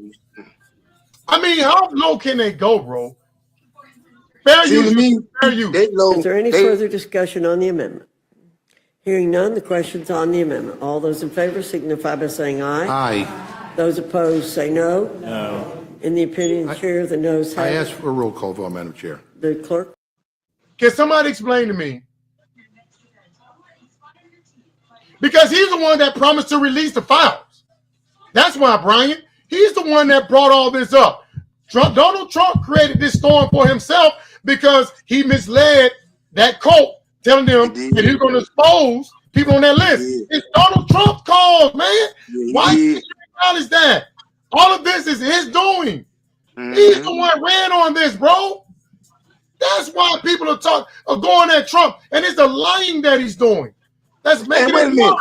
I mean, how low can they go, bro? Fair use. Is there any further discussion on the amendment? Hearing none, the question's on the amendment. All those in favor signify by saying aye. Aye. Those opposed say no. No. In the opinion of the chair, the noes have it. I ask for a roll call vote, Madam Chair. The clerk. Can somebody explain to me? Because he's the one that promised to release the files. That's why, Brian. He's the one that brought all this up. Donald Trump created this storm for himself because he misled that cult, telling them that he's going to expose people on that list. It's Donald Trump's cause, man. Why did you acknowledge that? All of this is his doing. He's the one ran on this, bro. That's why people are going at Trump, and it's the lying that he's doing. That's making wait a minute.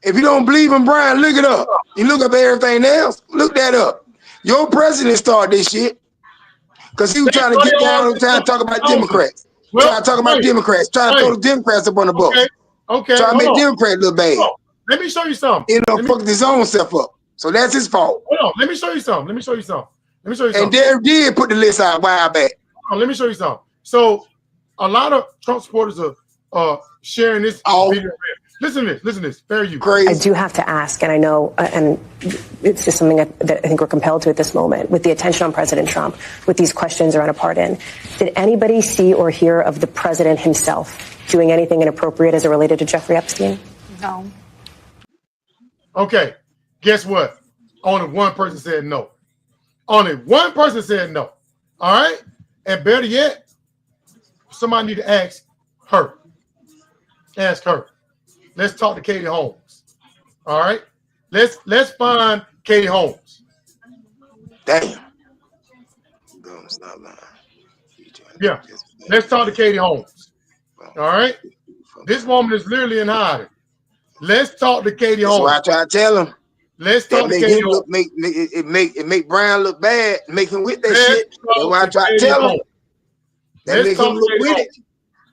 If you don't believe in Brian, look it up. You look up everything else. Look that up. Your president started this shit because he was trying to get down, trying to talk about Democrats. Trying to talk about Democrats. Trying to throw the Democrats up on the bus. Okay. Trying to make Democrats look bad. Let me show you something. You know, fucked his own self up. So that's his fault. Hold on. Let me show you something. And Derek did put the list out a while back. Let me show you something. So a lot of Trump supporters are sharing this video. Listen to this. Fair use. I do have to ask, and I know, and it's just something that I think we're compelled to at this moment, with the attention on President Trump, with these questions around a pardon. Did anybody see or hear of the president himself doing anything inappropriate as it related to Jeffrey Epstein? No. Okay. Guess what? Only one person said no. Only one person said no. All right? And better yet, somebody need to ask her. Ask her. Let's talk to Katie Holmes. All right? Let's find Katie Holmes. Damn. Yeah. Let's talk to Katie Holmes. All right? This woman is literally in hiding. Let's talk to Katie Holmes. That's why I try to tell him. Let's talk to Katie Holmes. Make Brian look bad. Make him with that shit. That's why I try to tell him. That make him look with it.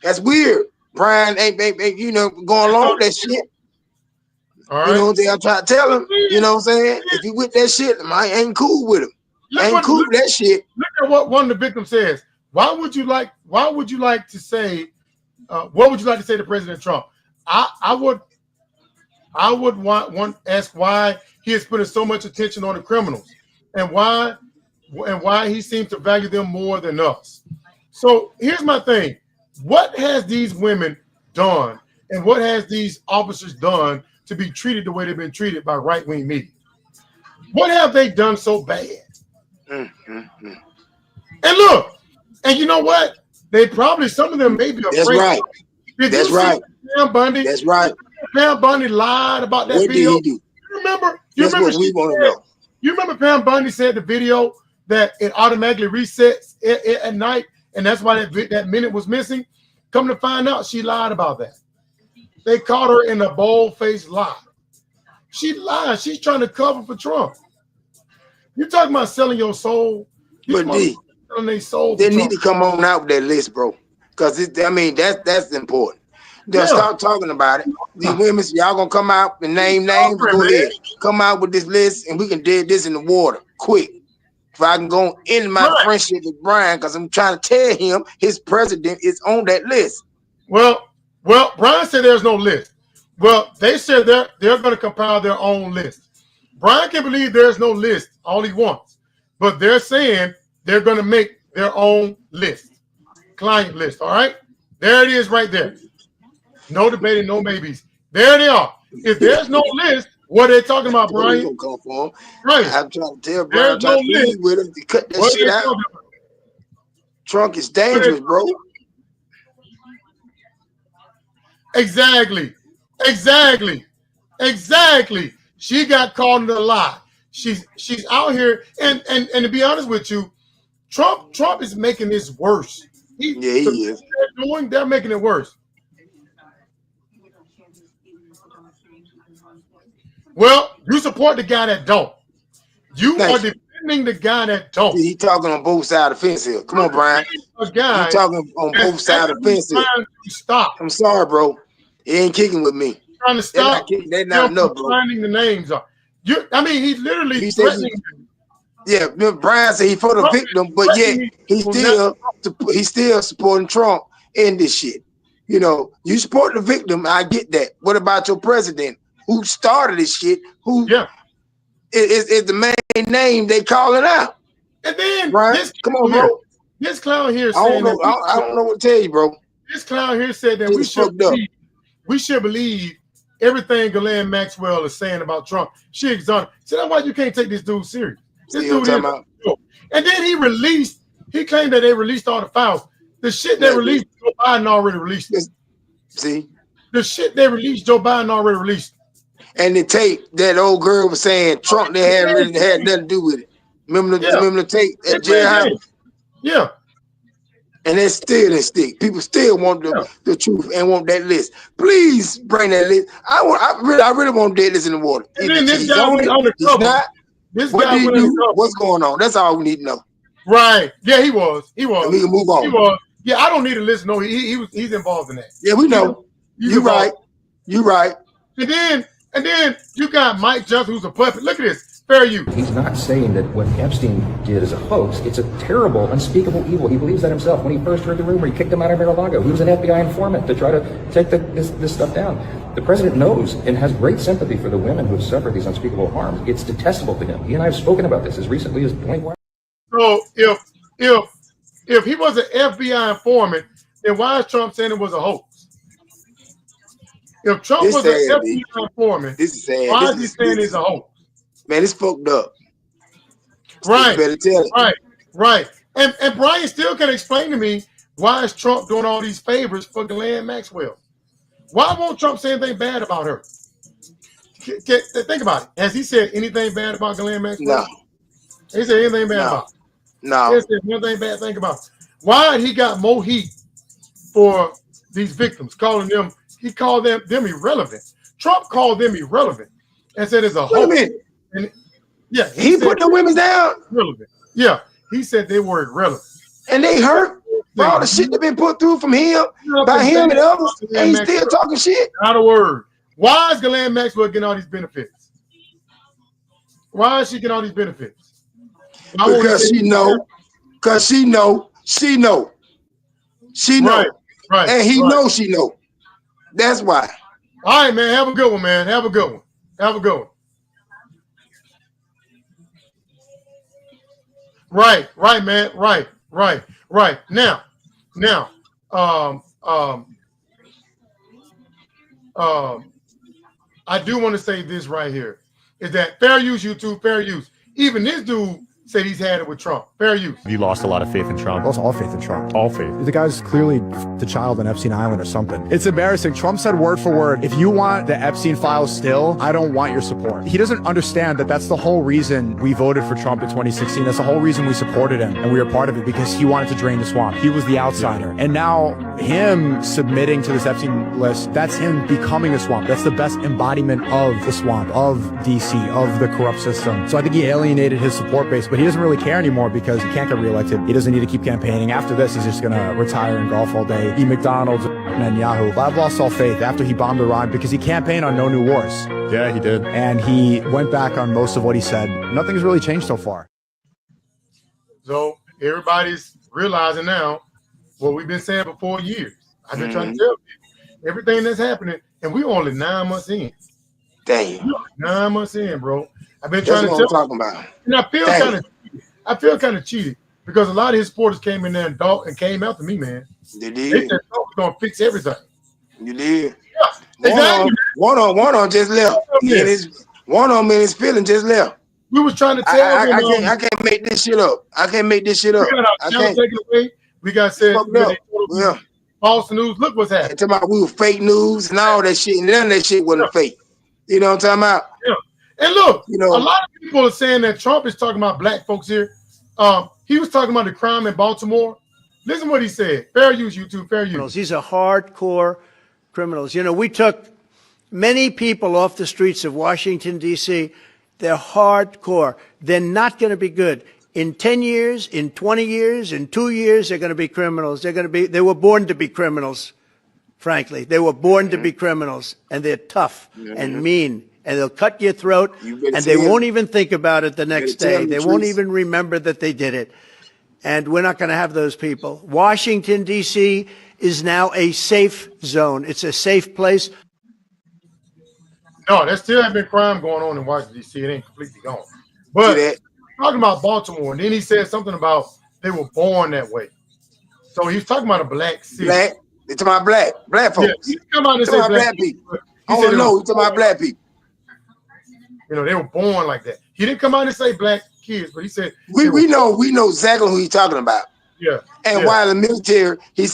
That's weird. Brian ain't going along with that shit. All right. You know what I'm trying to tell him. You know what I'm saying? If he with that shit, I ain't cool with him. Ain't cool with that shit. Look at what one of the victims says. What would you like to say to President Trump? I would ask why he is putting so much attention on the criminals and why he seems to value them more than us. So here's my thing. What has these women done and what has these officers done to be treated the way they've been treated by right-wing media? What have they done so bad? And look, and you know what? Some of them may be afraid. That's right. That's right. Pam Bundy? That's right. Pam Bundy lied about that video. What did he do? You remember what we want to know. You remember Pam Bundy said the video that it automatically resets at night, and that's why that minute was missing? Come to find out, she lied about that. They caught her in a bold-faced lie. She lied. She's trying to cover for Trump. You talking about selling your soul? But selling their soul. They need to come on out with that list, bro. Because that's important. Just start talking about it. These women, y'all gonna come out and name names. Go ahead, come out with this list, and we can dead this in the water quick. If I can go end my friendship with Brian, because I'm trying to tell him his president is on that list. Well, Brian said there's no list. Well, they said they're going to compile their own list. Brian can believe there's no list, all he wants, but they're saying they're going to make their own list, client list. All right, there it is, right there. No debating, no maybes. There they are. If there's no list, what are they talking about, Brian? Right. I'm trying to tell Brian, trying to plead with him to cut that shit out. Trump is dangerous, bro. Exactly. She got caught in the lie. She's out here, and to be honest with you, Trump is making this worse. He is. They're making it worse. Well, you support the guy that don't. You are defending the guy that don't. He talking on both sides of the fence here. Come on, Brian. You talking on both sides of the fence here. Stop. I'm sorry, bro. He ain't kicking with me. Trying to stop. They're not enough, bro. Finding the names are. He's literally threatening. Yeah, Brian said he for the victim, but yet he's still supporting Trump in this shit. You know, you support the victim. I get that. What about your president, who started this shit? Who is the main name they calling out? And then Brian, come on, bro. This clown here I don't know what to tell you, bro. This clown here said that we should believe everything Ghislaine Maxwell is saying about Trump. She exonerated. So that's why you can't take this dude serious. This dude is. And then he claimed that they released all the files. The shit they released, Joe Biden already released. See? The shit they released, Joe Biden already released. And the tape that old girl was saying Trump had nothing to do with it. Remember the tape at jailhouse? Yeah. And they still didn't stick. People still want the truth and want that list. Please bring that list. I really want that list in the water. And then this guy went undercover. What did he do? What's going on? That's all we need to know. Right. Yeah, he was. He was. And we can move on. He was. Yeah, I don't need to listen. No, he's involved in that. Yeah, we know. You're right. You're right. And then you got Mike Johnson, who's a puppet. Look at this. Fair use. He's not saying that what Epstein did is a hoax. It's a terrible, unspeakable evil. He believes that himself. When he first heard the rumor, he kicked him out of Mar-a-Lago. He was an FBI informant to try to take this stuff down. The president knows and has great sympathy for the women who have suffered these unspeakable harms. It's detestable to him. He and I have spoken about this as recently as 24 hours. So if he was an FBI informant, then why is Trump saying it was a hoax? If Trump was an FBI informant, why is he saying it's a hoax? Man, it's fucked up. Right. Better tell it. Right. And Brian still can explain to me why is Trump doing all these favors for Ghislaine Maxwell? Why won't Trump say anything bad about her? Think about it. Has he said anything bad about Ghislaine Maxwell? No. He said anything bad about her? No. He said nothing bad thing about her. Why he got more heat for these victims, he called them irrelevant. Trump called them irrelevant and said it's a hoax. Wait a minute. And yeah, he put the women down. Irrelevant. Yeah, he said they were irrelevant, and they hurt for all the shit that been put through from him, by him and others, and he's still talking shit. Not a word. Why is Ghislaine Maxwell getting all these benefits? Why is she getting all these benefits? Because she know. Because she know. She know. She know. Right. And he knows she know. That's why. All right, man. Have a good one, man. Have a good one. Have a good one. Right, man. Right. Now, I do want to say this right here is that fair use, YouTube, fair use. Even this dude said he's had it with Trump. Fair use. You lost a lot of faith in Trump. Lost all faith in Trump. All faith. The guy's clearly the child on Epstein Island or something. It's embarrassing. Trump said word for word, if you want the Epstein files still, I don't want your support. He doesn't understand that that's the whole reason we voted for Trump in 2016. That's the whole reason we supported him and we were part of it, because he wanted to drain the swamp. He was the outsider. And now him submitting to this Epstein list, that's him becoming the swamp. That's the best embodiment of the swamp, of DC, of the corrupt system. So I think he alienated his support base, but he doesn't really care anymore because he can't get reelected. He doesn't need to keep campaigning. After this, he's just going to retire and golf all day, eat McDonald's and Yahoo. I've lost all faith after he bombed Iran because he campaigned on no new wars. Yeah, he did. And he went back on most of what he said. Nothing's really changed so far. So everybody's realizing now what we've been saying for 4 years. I've been trying to tell you everything that's happening, and we're only 9 months in. Damn. 9 months in, bro. I've been trying to tell you. Talking about. And I feel kind of cheated because a lot of his supporters came in there and came after me, man. They did. They said Trump was gonna fix everything. You did. Yeah, exactly. One on just left. One on me and his feeling just left. We was trying to tell them. I can't make this shit up. I can't make this shit up. We got our channel taken away. We got said false news. Look what's happening. Talking about we were fake news and all that shit, and none of that shit wasn't fake. You know what I'm talking about? Yeah. And look, a lot of people are saying that Trump is talking about black folks here. He was talking about the crime in Baltimore. Listen what he said. Fair use, YouTube, fair use. These are hardcore criminals. You know, we took many people off the streets of Washington, D.C. They're hardcore. They're not going to be good. In 10 years, in 20 years, in 2 years, they're going to be criminals. They were born to be criminals, frankly. They were born to be criminals, and they're tough and mean. And they'll cut your throat, and they won't even think about it the next day. They won't even remember that they did it. And we're not going to have those people. Washington, D.C. is now a safe zone. It's a safe place. No, there still have been crime going on in Washington, D.C. It ain't completely gone. But talking about Baltimore, and then he said something about they were born that way. So he's talking about a black city. Black? They're talking about black folks. Yeah, he's come out and say black people. Oh, no, he's talking about black people. You know, they were born like that. He didn't come out and say black kids, but he said we know exactly who he's talking about. Yeah. And while the military, he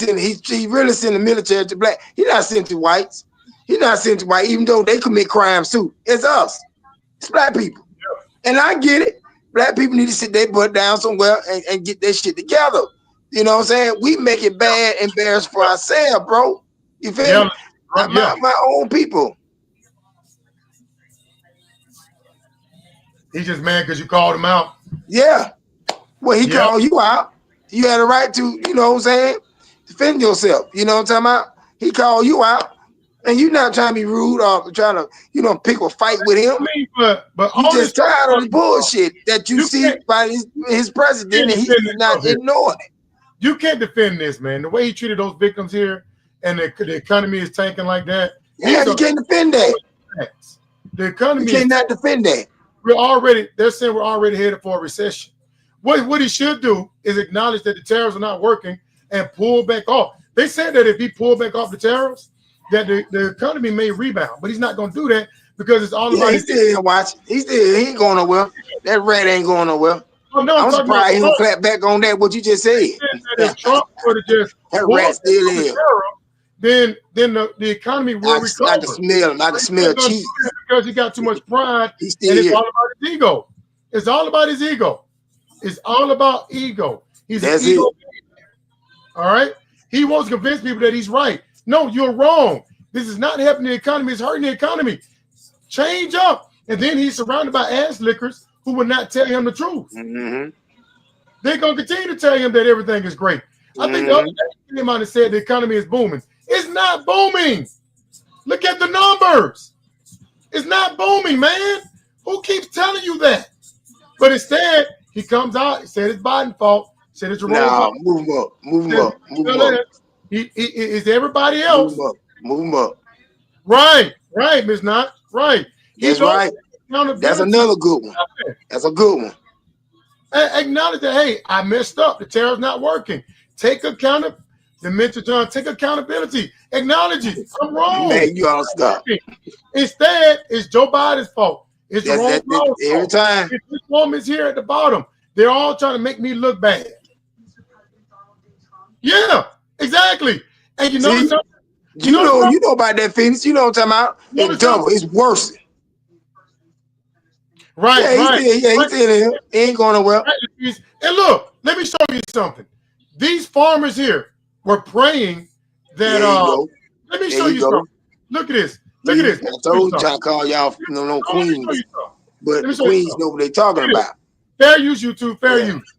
really sent the military to black. He's not sent to whites. He's not sent to white, even though they commit crimes too. It's us. It's black people. Yeah. And I get it. Black people need to sit their butt down somewhere and get their shit together. You know what I'm saying? We make it bad, embarrassed for ourselves, bro. You feel me? My own people. He's just mad because you called him out. Yeah. Well, he called you out. You had a right to, you know what I'm saying, defend yourself. You know what I'm talking about? He called you out, and you're not trying to be rude or trying to, pick a fight with him. I mean, but you all just this tired of the bullshit that you see by his president, and he's not ignoring it. You can't defend this, man. The way he treated those victims here, and the economy is tanking like that. Yeah, you can't defend that. The economy. You cannot defend that. They're saying we're already headed for a recession. What he should do is acknowledge that the tariffs are not working and pull back off. They said that if he pulled back off the tariffs, that the economy may rebound, but he's not going to do that because it's all about. He's still watching. He ain't going nowhere. That rat ain't going nowhere. Oh, no, I'm surprised he don't clap back on that. What you just said. If Trump were to just that rat still is. Then the economy will recover. I can smell cheese because he got too much pride. He's still and it's here. all about his ego. It's all about his ego. It's all about ego. That's an ego. it. All right. He wants to convince people that he's right. No, you're wrong. This is not helping the economy. It's hurting the economy. Change up. And then he's surrounded by ass lickers who will not tell him the truth. Mm-hmm. They're going to continue to tell him that everything is great. I think the other day he came out and said the economy is booming. It's not booming. Look at the numbers. It's not booming, man. Who keeps telling you that? But instead, he comes out, he said it's Biden's fault. Said it's Nah, move him up. Move him up. Move him up. He is everybody else. Move him up. Right, Ms. Knott. Right. That's right. That's another good one. That's a good one. Acknowledge that, hey, I messed up. The tariff's not working. Take accountability. Take accountability. Acknowledge it. I'm wrong. Man, you all stop. Instead, it's Joe Biden's fault. It's the wrong fault. Every time. If this woman's here at the bottom, they're all trying to make me look bad. Yeah, exactly. And you know, you know about that, Phoenix. You know what I'm talking about? It's double. It's worse. Right, He's still here. He ain't going nowhere. And look, let me show you something. These farmers here were praying that. Let me show you something. Look at this. Look at this. I told you I call y'all no queens, but the queens know what they talking about. Fair use, YouTube. Fair use.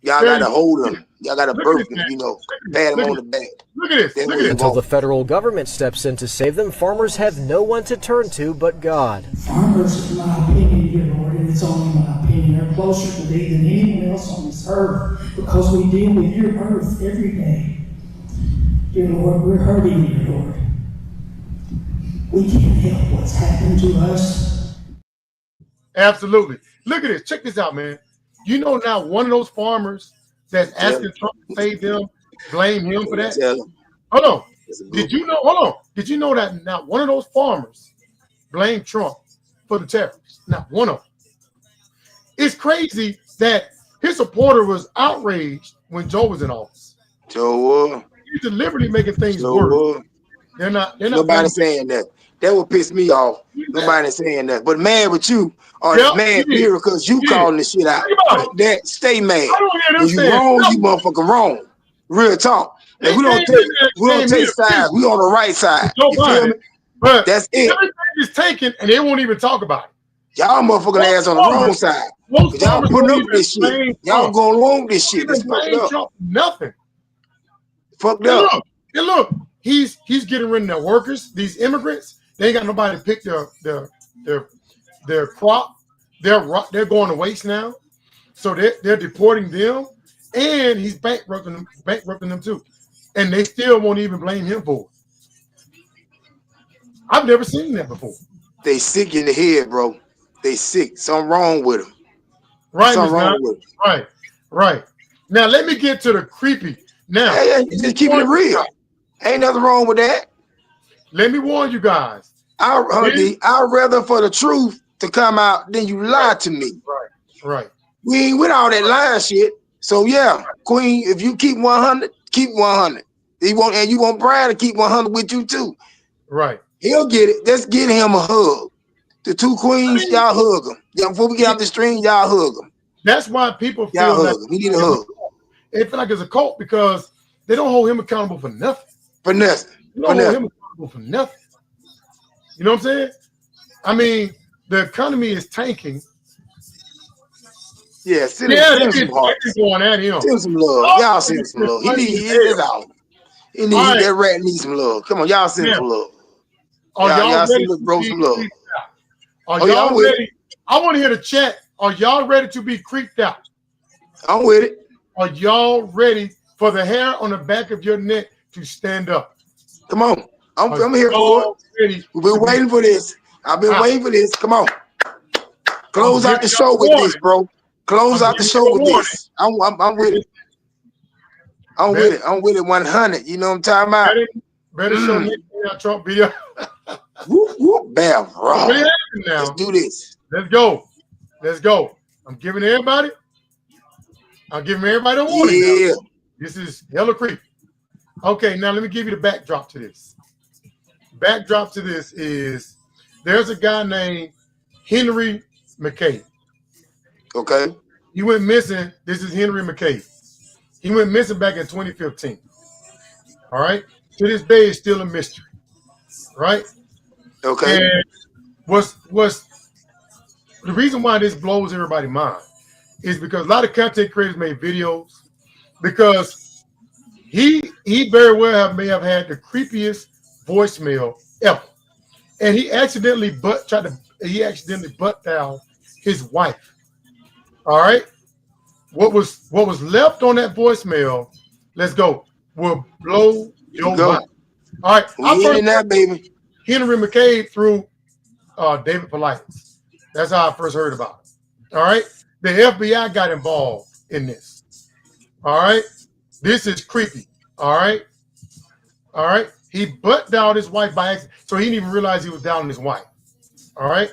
Y'all gotta hold them. Y'all gotta birth them. Pat them on the back. Look at this. Until the federal government steps in to save them, farmers have no one to turn to but God. Farmers, in my opinion, dear Lord, and it's only my opinion, are closer to thee than anyone else on this earth because we deal with your earth every day. Dear Lord, we're hurting, dear Lord. We can't help what's happened to us. Absolutely. Look at this. Check this out, man. You know now one of those farmers that's asking Trump to save them, blame him for that? Hold on. Did you know? Hold on. Did you know that not one of those farmers blamed Trump for the tariffs? Not one of them. It's crazy that his supporter was outraged when Joe was in office. Joe He's deliberately making things worse. They're not. Nobody saying that. That would piss me off. Nobody saying that. But mad with you, or mad here because you calling the shit out. That stay mad. When you wrong, you motherfucking wrong. Real talk. And we don't take sides. We on the right side. You feel me? But that's it. Everything is taken, and they won't even talk about it. Y'all motherfucking ass on the wrong side. Y'all putting up with this shit. Y'all going along with this shit. That's fucked up. Nothing. Fucked up. And look, he's getting rid of their workers. These immigrants, they ain't got nobody to pick their crop. They're going to waste now. So they're deporting them, and he's bankrupting them too. And they still won't even blame him for it. I've never seen that before. They sick in the head, bro. They sick. Something wrong with them. Right, Something wrong with them. Right. Now let me get to the creepy. Now, just keeping it real. Ain't nothing wrong with that. Let me warn you guys. I'd rather for the truth to come out than you lie to me. Right. We ain't with all that lying shit. So yeah, Queen, if you keep 100, keep 100. You want Brian to keep 100 with you too. Right. He'll get it. Let's get him a hug. The two queens, y'all hug them. Before we get out the stream, y'all hug them. That's why people feel y'all hug them. He need a hug. It feel like it's a cult because they don't hold him accountable for nothing. For nothing. They don't hold him accountable for nothing. You know what I'm saying? I mean, the economy is tanking. Yeah, send him some hearts. Going at him. Send some love. Y'all send some love. He need it out. That rat needs some love. Come on, y'all send some love. Y'all send the bro some love. Are y'all ready? I want to hear the chat. Are y'all ready to be creeped out? I'm with it. Are y'all ready for the hair on the back of your neck to stand up? Come on. I'm here for it. We've been waiting for this. I've been waiting for this. Come on. Close out the show with this, bro. Close out the show with this. I'm with it. I'm with it. I'm with it 100. You know what I'm talking about? Better show me that Trump video. Whoop, whoop, bam, raw. Let's do this. Let's go. Let's go. I'm giving everybody a warning. Yeah. This is hella creepy. Okay, now let me give you the backdrop to this. Backdrop to this is there's a guy named Henry McCabe. Okay. He went missing. This is Henry McCabe. He went missing back in 2015. All right. To this day, it's still a mystery. Right? Okay. And what's the reason why this blows everybody's mind is because a lot of content creators made videos because he very well may have had the creepiest voicemail ever. And he accidentally butt dialed his wife. All right. What was left on that voicemail, let's go, will blow your mind. All right. We in that, baby. Henry McCabe through David Politis. That's how I first heard about it. All right. The FBI got involved in this. All right. This is creepy. All right. All right. He butt dialed his wife by accident, so he didn't even realize he was dialing his wife. All right.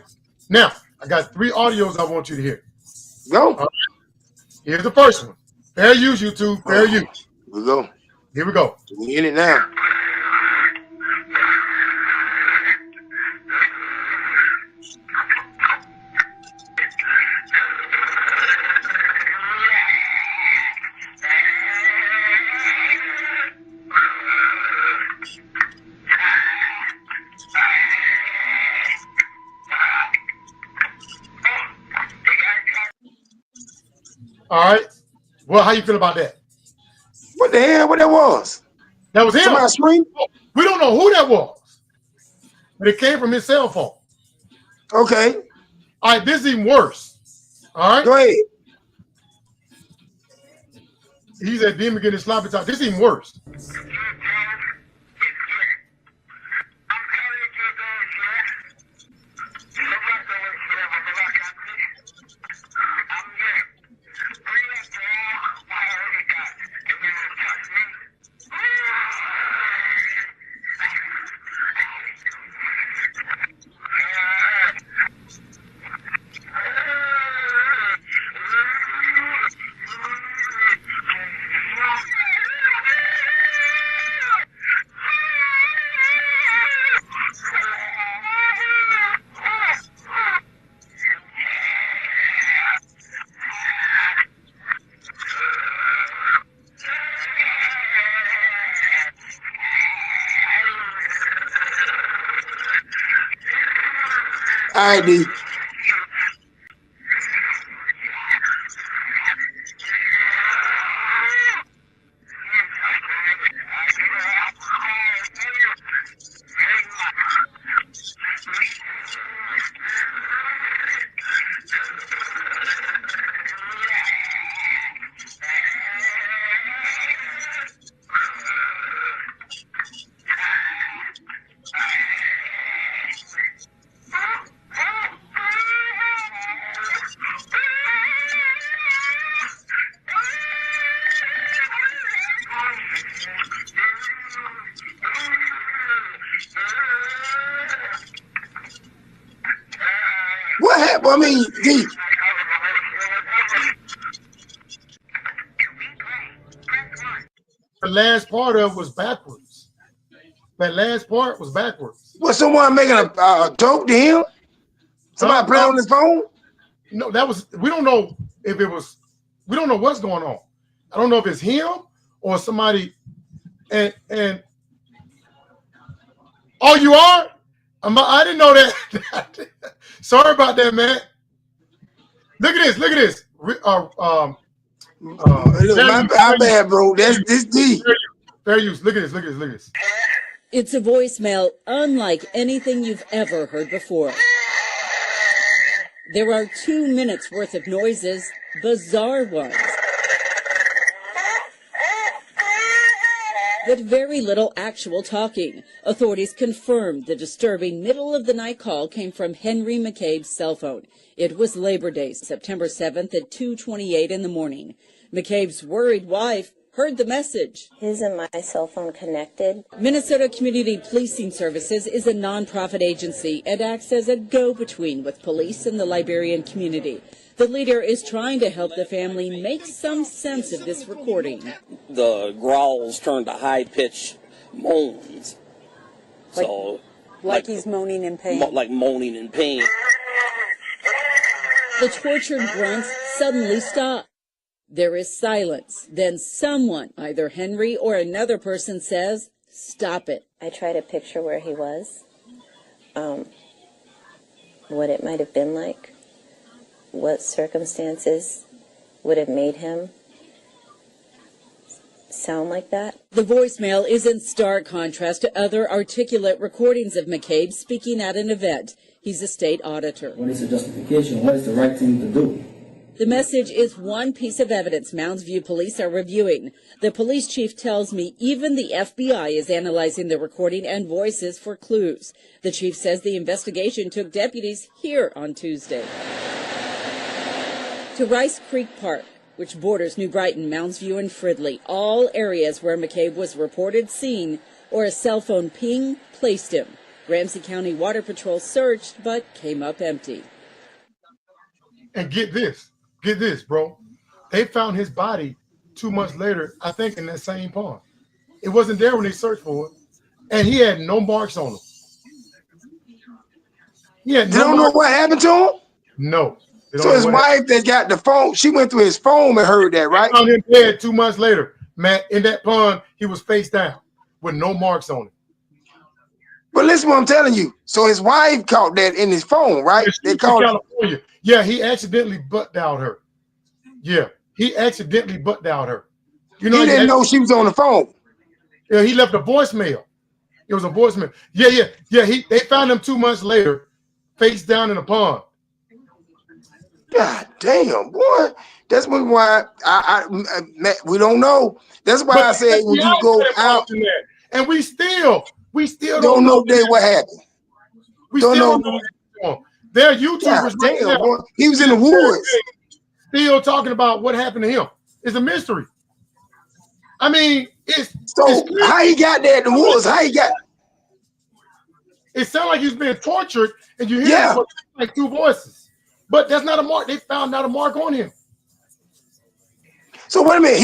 Now, I got 3 audios I want you to hear. Go. All right? Here's the first one. Fair use, YouTube. Fair use. Here we go. Here we go. We in it now. All right. Well, how you feel about that? What the hell? What that was? That was him. Somebody scream? We don't know who that was, but it came from his cell phone. Okay. All right. This is even worse. All right. Go ahead. He's at demon getting sloppy talk. This is even worse. All right, D. What happened? I mean, D. The last part of it was backwards. That last part was backwards. Was someone making a joke to him? Somebody playing on his phone? No, that was. We don't know if it was. We don't know what's going on. I don't know if it's him or somebody. And oh, you are? I didn't know that. Sorry about that, man. Look at this. Look at this. Look, my bad, bro. That's this deep. Fair use. Look at this. Look at this. Look at this. It's a voicemail unlike anything you've ever heard before. There are 2 minutes worth of noises, bizarre ones, but very little actual talking. Authorities confirmed the disturbing middle-of-the-night call came from Henry McCabe's cell phone. It was Labor Day, September 7th at 2:28 in the morning. McCabe's worried wife heard the message. Isn't my cell phone connected? Minnesota Community Policing Services is a nonprofit agency and acts as a go-between with police and the Liberian community. The leader is trying to help the family make some sense of this recording. The growls turned to high-pitched moans. Like he's moaning in pain. Like moaning in pain. The tortured grunts suddenly stop. There is silence. Then someone, either Henry or another person, says, "Stop it." I try to picture where he was, what it might have been like, what circumstances would have made him sound like that. The voicemail is in stark contrast to other articulate recordings of McCabe speaking at an event. He's a state auditor. What is the justification? What is the right thing to do? The message is one piece of evidence Mounds View police are reviewing. The police chief tells me even the FBI is analyzing the recording and voices for clues. The chief says the investigation took deputies here on Tuesday. To Rice Creek Park, which borders New Brighton, Mounds View, and Fridley, all areas where McCabe was reported seen or a cell phone ping placed him. Ramsey County Water Patrol searched, but came up empty. And get this, bro. They found his body 2 months later, I think, in that same pond. It wasn't there when they searched for it, and he had no marks on him. They don't know what happened to him? No. So his wife that got the phone, she went through his phone and heard that, right? They found him dead 2 months later. Matt, in that pond, he was face down with no marks on him. But listen what I'm telling you. So his wife caught that in his phone, right? They called California. Yeah, he accidentally butt dialed her. Yeah, he accidentally butt dialed her. You know, he didn't know she was on the phone. Yeah, he left a voicemail. It was a voicemail. Yeah. They found him 2 months later, face down in a pond. God damn, boy. That's why we don't know. That's why I said when you go out, and we still don't know what happened. We still don't know what happened. There are YouTubers right now. Boy. He was in the woods. Still talking about what happened to him. It's a mystery. I mean, it's how he got there in the woods. How he got? It sounds like he's being tortured, and you hear like two voices, but that's not a mark. They found not a mark on him. So wait a minute.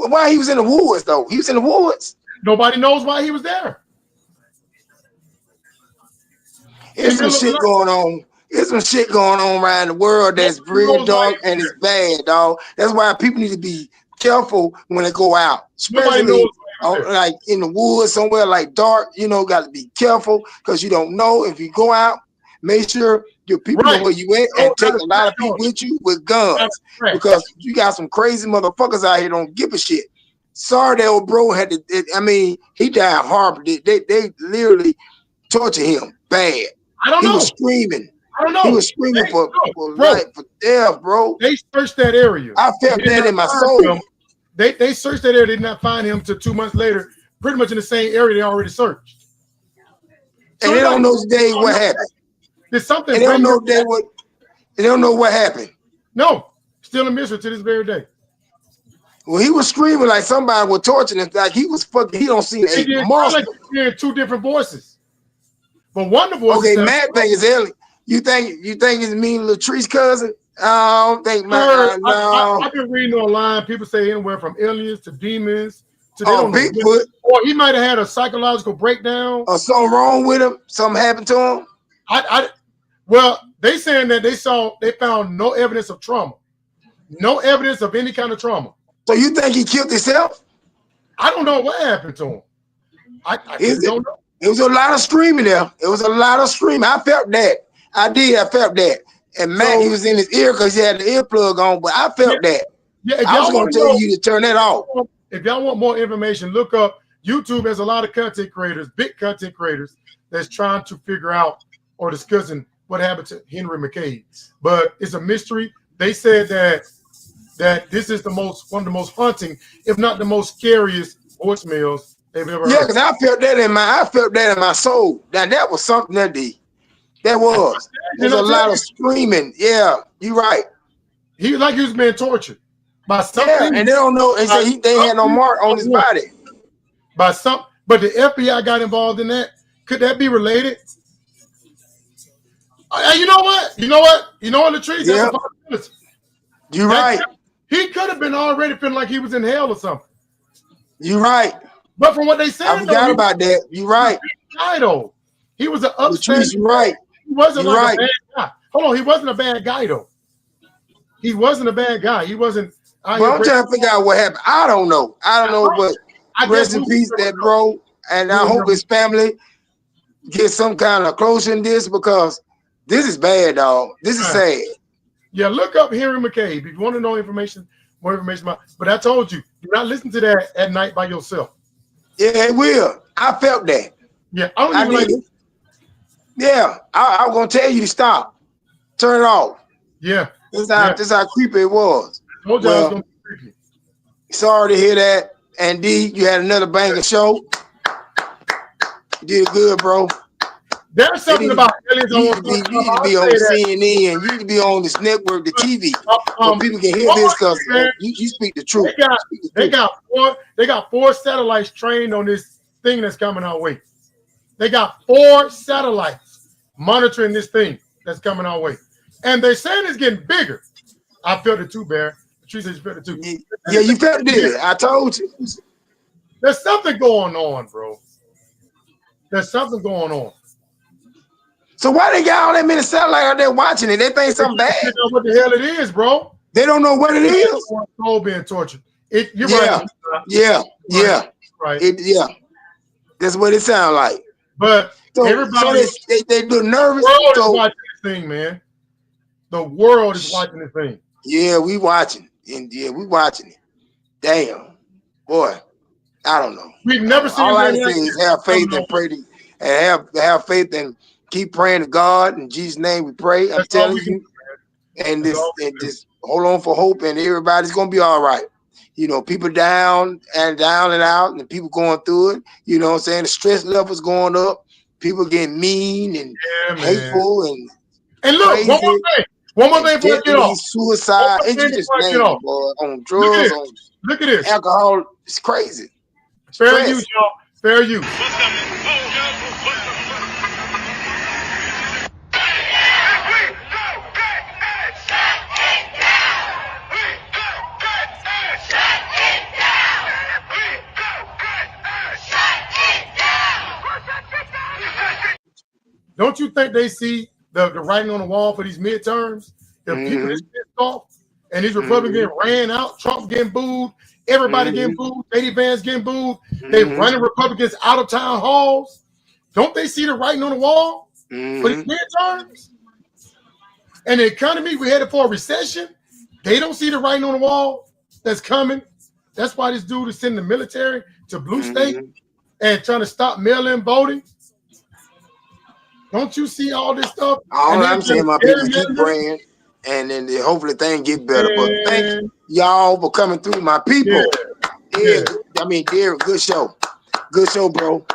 Why he was in the woods though? He was in the woods. Nobody knows why he was there. There's some shit going on. There's some shit going on around the world that's real dark and it's bad, dog. That's why people need to be careful when they go out, especially like in the woods somewhere like dark. You know, got to be careful because you don't know if you go out. Make sure your people know where you at and take a lot of people with you with guns because you got some crazy motherfuckers out here don't give a shit. Sorry, that old bro had to. He died horribly. They literally tortured him bad. I don't know. He was screaming. I don't know. He was screaming for life, for death, bro. They searched that area. I felt that in my soul. They searched that area. They did not find him till 2 months later, pretty much in the same area they already searched. And they don't know today what happened. There's something. And they don't know They don't know what happened. No, still a mystery to this very day. Well, he was screaming like somebody was torturing him, like he was fucking. He don't see a monster. Like hearing two different voises, but one of the voices. Okay, Matt think it's Ellie. You think it's me and Latrice's cousin? I don't think I've been reading online. People say anywhere from aliens to demons to Bigfoot. Or he might have had a psychological breakdown. Or something wrong with him. Something happened to him. Well, they saying that they found no evidence of trauma, no evidence of any kind of trauma. So you think he killed himself? I don't know what happened to him. I don't know. It was a lot of screaming there. It was a lot of screaming. I felt that. I did. I felt that. And Matt, he was in his ear because he had the earplug on, but I felt that. Yeah, I was going to tell you to turn that off. If y'all want more information, look up YouTube. Has a lot of content creators, big content creators, that's trying to figure out or discussing what happened to Henry McCabe. But it's a mystery. They said that this is one of the most haunting, if not the most scariest voicemails they've ever heard. Yeah, because I felt that in my soul. That was something that was. There's a lot of screaming. Yeah, you're right. He was being tortured by something. Yeah, and they don't know. They say they had no mark on his body. But the FBI got involved in that. Could that be related? You know what? Latrice, that's a possibility. You're right. He could have been already feeling like he was in hell or something. You're right. But from what they said, I forgot about that. You're right. He was an upstanding. You're right. He wasn't a bad guy. Hold on, he wasn't a bad guy though. He wasn't a bad guy. He wasn't. Well, I'm trying to figure out what happened. I don't know, but rest in peace, that bro. And I hope his family get some kind of closure in this, because this is bad, dog. This is sad. Yeah, look up Henry McCabe if you want to know more information about. But I told you, do not listen to that at night by yourself. Yeah, it will. I felt that. Yeah, I don't even like it. Yeah, I was gonna tell you to stop. Turn it off. Yeah. This is how creepy it was. I told you I was gonna be creepy. Sorry to hear that. And D, you had another banger show. You did good, bro. There's something about aliens. You need to be on CNN. You need to be on this network, the TV, so people can hear this, because you speak the truth. They got 4 satellites trained on this thing that's coming our way. They got 4 satellites monitoring this thing that's coming our way, and they're saying it's getting bigger. I felt it too, Bear. Patricia said you felt it too. Yeah, you felt it. I told you. There's something going on, bro. There's something going on. So why they got all that many satellites out there watching it? They think something bad. They don't know what the hell it is, bro. They don't know what it is. Soul being tortured. You're right. Yeah. Right. That's what it sounds like. But everybody, they do nervous. The world is watching this thing, man. The world is watching this thing. Yeah, we watching. And we watching it. Damn, boy. I don't know. We've never seen. All I can say is have faith and pray and have faith and keep praying to God. In Jesus' name we pray. I'm telling you. And just hold on for hope, and everybody's gonna be all right. You know, people down and out, and people going through it. You know what I'm saying? The stress level's going up. People getting mean and hateful and look, crazy. One more thing before I get off. Suicide. It's just name, boy, on drugs, look at this. Alcohol. It's crazy. Fair use, y'all. Fair use. Don't you think they see the writing on the wall for these midterms? The people is pissed off, and these Republicans getting ran out, Trump getting booed, everybody getting booed, J.D. Vance getting booed. They running Republicans out of town halls. Don't they see the writing on the wall for these midterms? And the economy, we headed for a recession. They don't see the writing on the wall that's coming. That's why this dude is sending the military to blue state and trying to stop mail-in voting. Don't you see all this stuff? All I'm saying, my people keep praying, and then hopefully things get better. But thank y'all for coming through, my people. Yeah. I mean, Derek, good show. Good show, bro.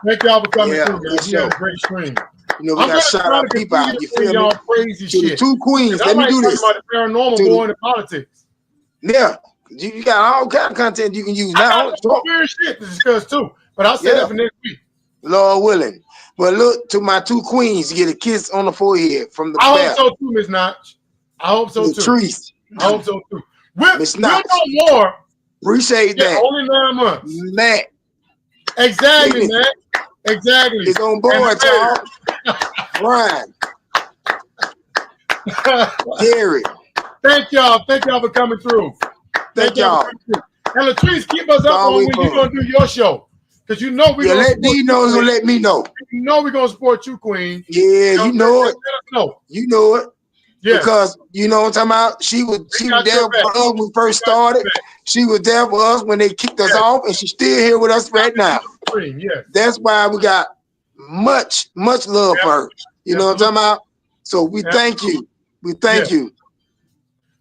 Thank y'all for coming through, guys. You had a great stream. You know, we got to shout out people out. You feel me? Crazy to shit. The 2 queens. Let me do this. About the paranormal more into politics. Yeah. You got all kind of content you can use now. I got weird shit to discuss too, but I'll say that for next week. Lord willing. But look to my 2 queens, get a kiss on the forehead from the I hope so too, Miss Notch. I hope so too. Latrice. I hope so too. We'll know more. Appreciate that. Only 9 months. Matt. Exactly, man. Exactly. It's on board, y'all. Brian. Gary. Thank y'all. Thank y'all for coming through. Thank y'all. And Latrice, keep us up on when you're going to do your show. Because you know we're going to let D know. He's going to let me know. You know we're going to support you, Queen. Yeah, you know it. Let us know. You know it. Yes. Because you know what I'm talking about? She was there for us when we first started. She was there for us when they kicked us off, and she's still here with us right now. Yes. That's why we got much love for her. You know what I'm talking about? So we thank you. We thank you.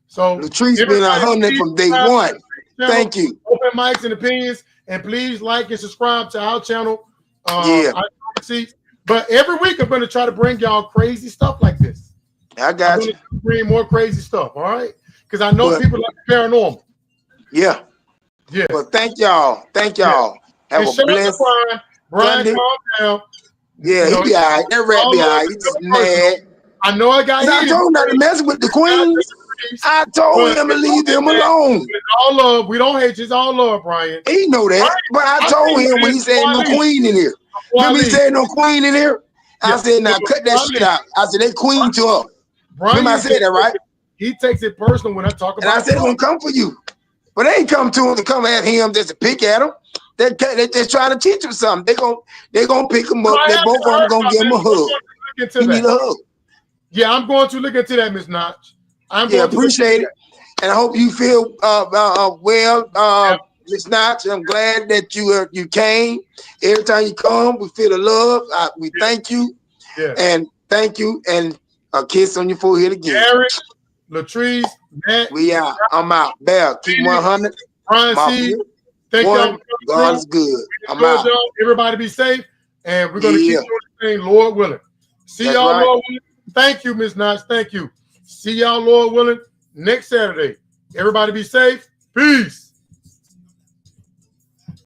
So Latrice been 100 from day one. Thank you. Open mics and opinions, and please like and subscribe to our channel. But every week I'm going to try to bring y'all crazy stuff like this. I got you. Bring more crazy stuff, all right? Because I know people like paranormal. Yeah. Yeah. But thank y'all. Thank y'all. Have a blessed Brian, calm down. Yeah, he be all right. That rat be all right. He's just mad. I know I got I told him not to mess with the queens. I told him to leave them alone. It's all love. We don't hate you. It's all love, Brian. He know that. But I told him when he said no queen in here. Remember he said no queen in here? I said, now cut that shit out. I said, they queen to her. Remember I said that, right? He takes it personal when I talk about it. And I said, they're going to come for you. But they ain't come to him to come at him just to pick at him. They're trying to teach him something. They're gonna pick him up. They both of them going to give him a hug. He need a hug. Yeah, I'm going to look into that, Miss Notch. Appreciate it. And I hope you feel well, Miss Notch. I'm glad that you came. Every time you come, we feel the love. We thank you. Yeah. And thank you. And a kiss on your forehead again. Eric, Latrice, Matt. We out. I'm out. Bell, keep 100. Brian C. Thank y'all. God is good. I'm out. Everybody be safe. And we're going to keep doing the thing, Lord willing. See y'all, Lord willing. Thank you, Miss Notch. Thank you. See y'all, Lord willing, next Saturday. Everybody be safe. Peace.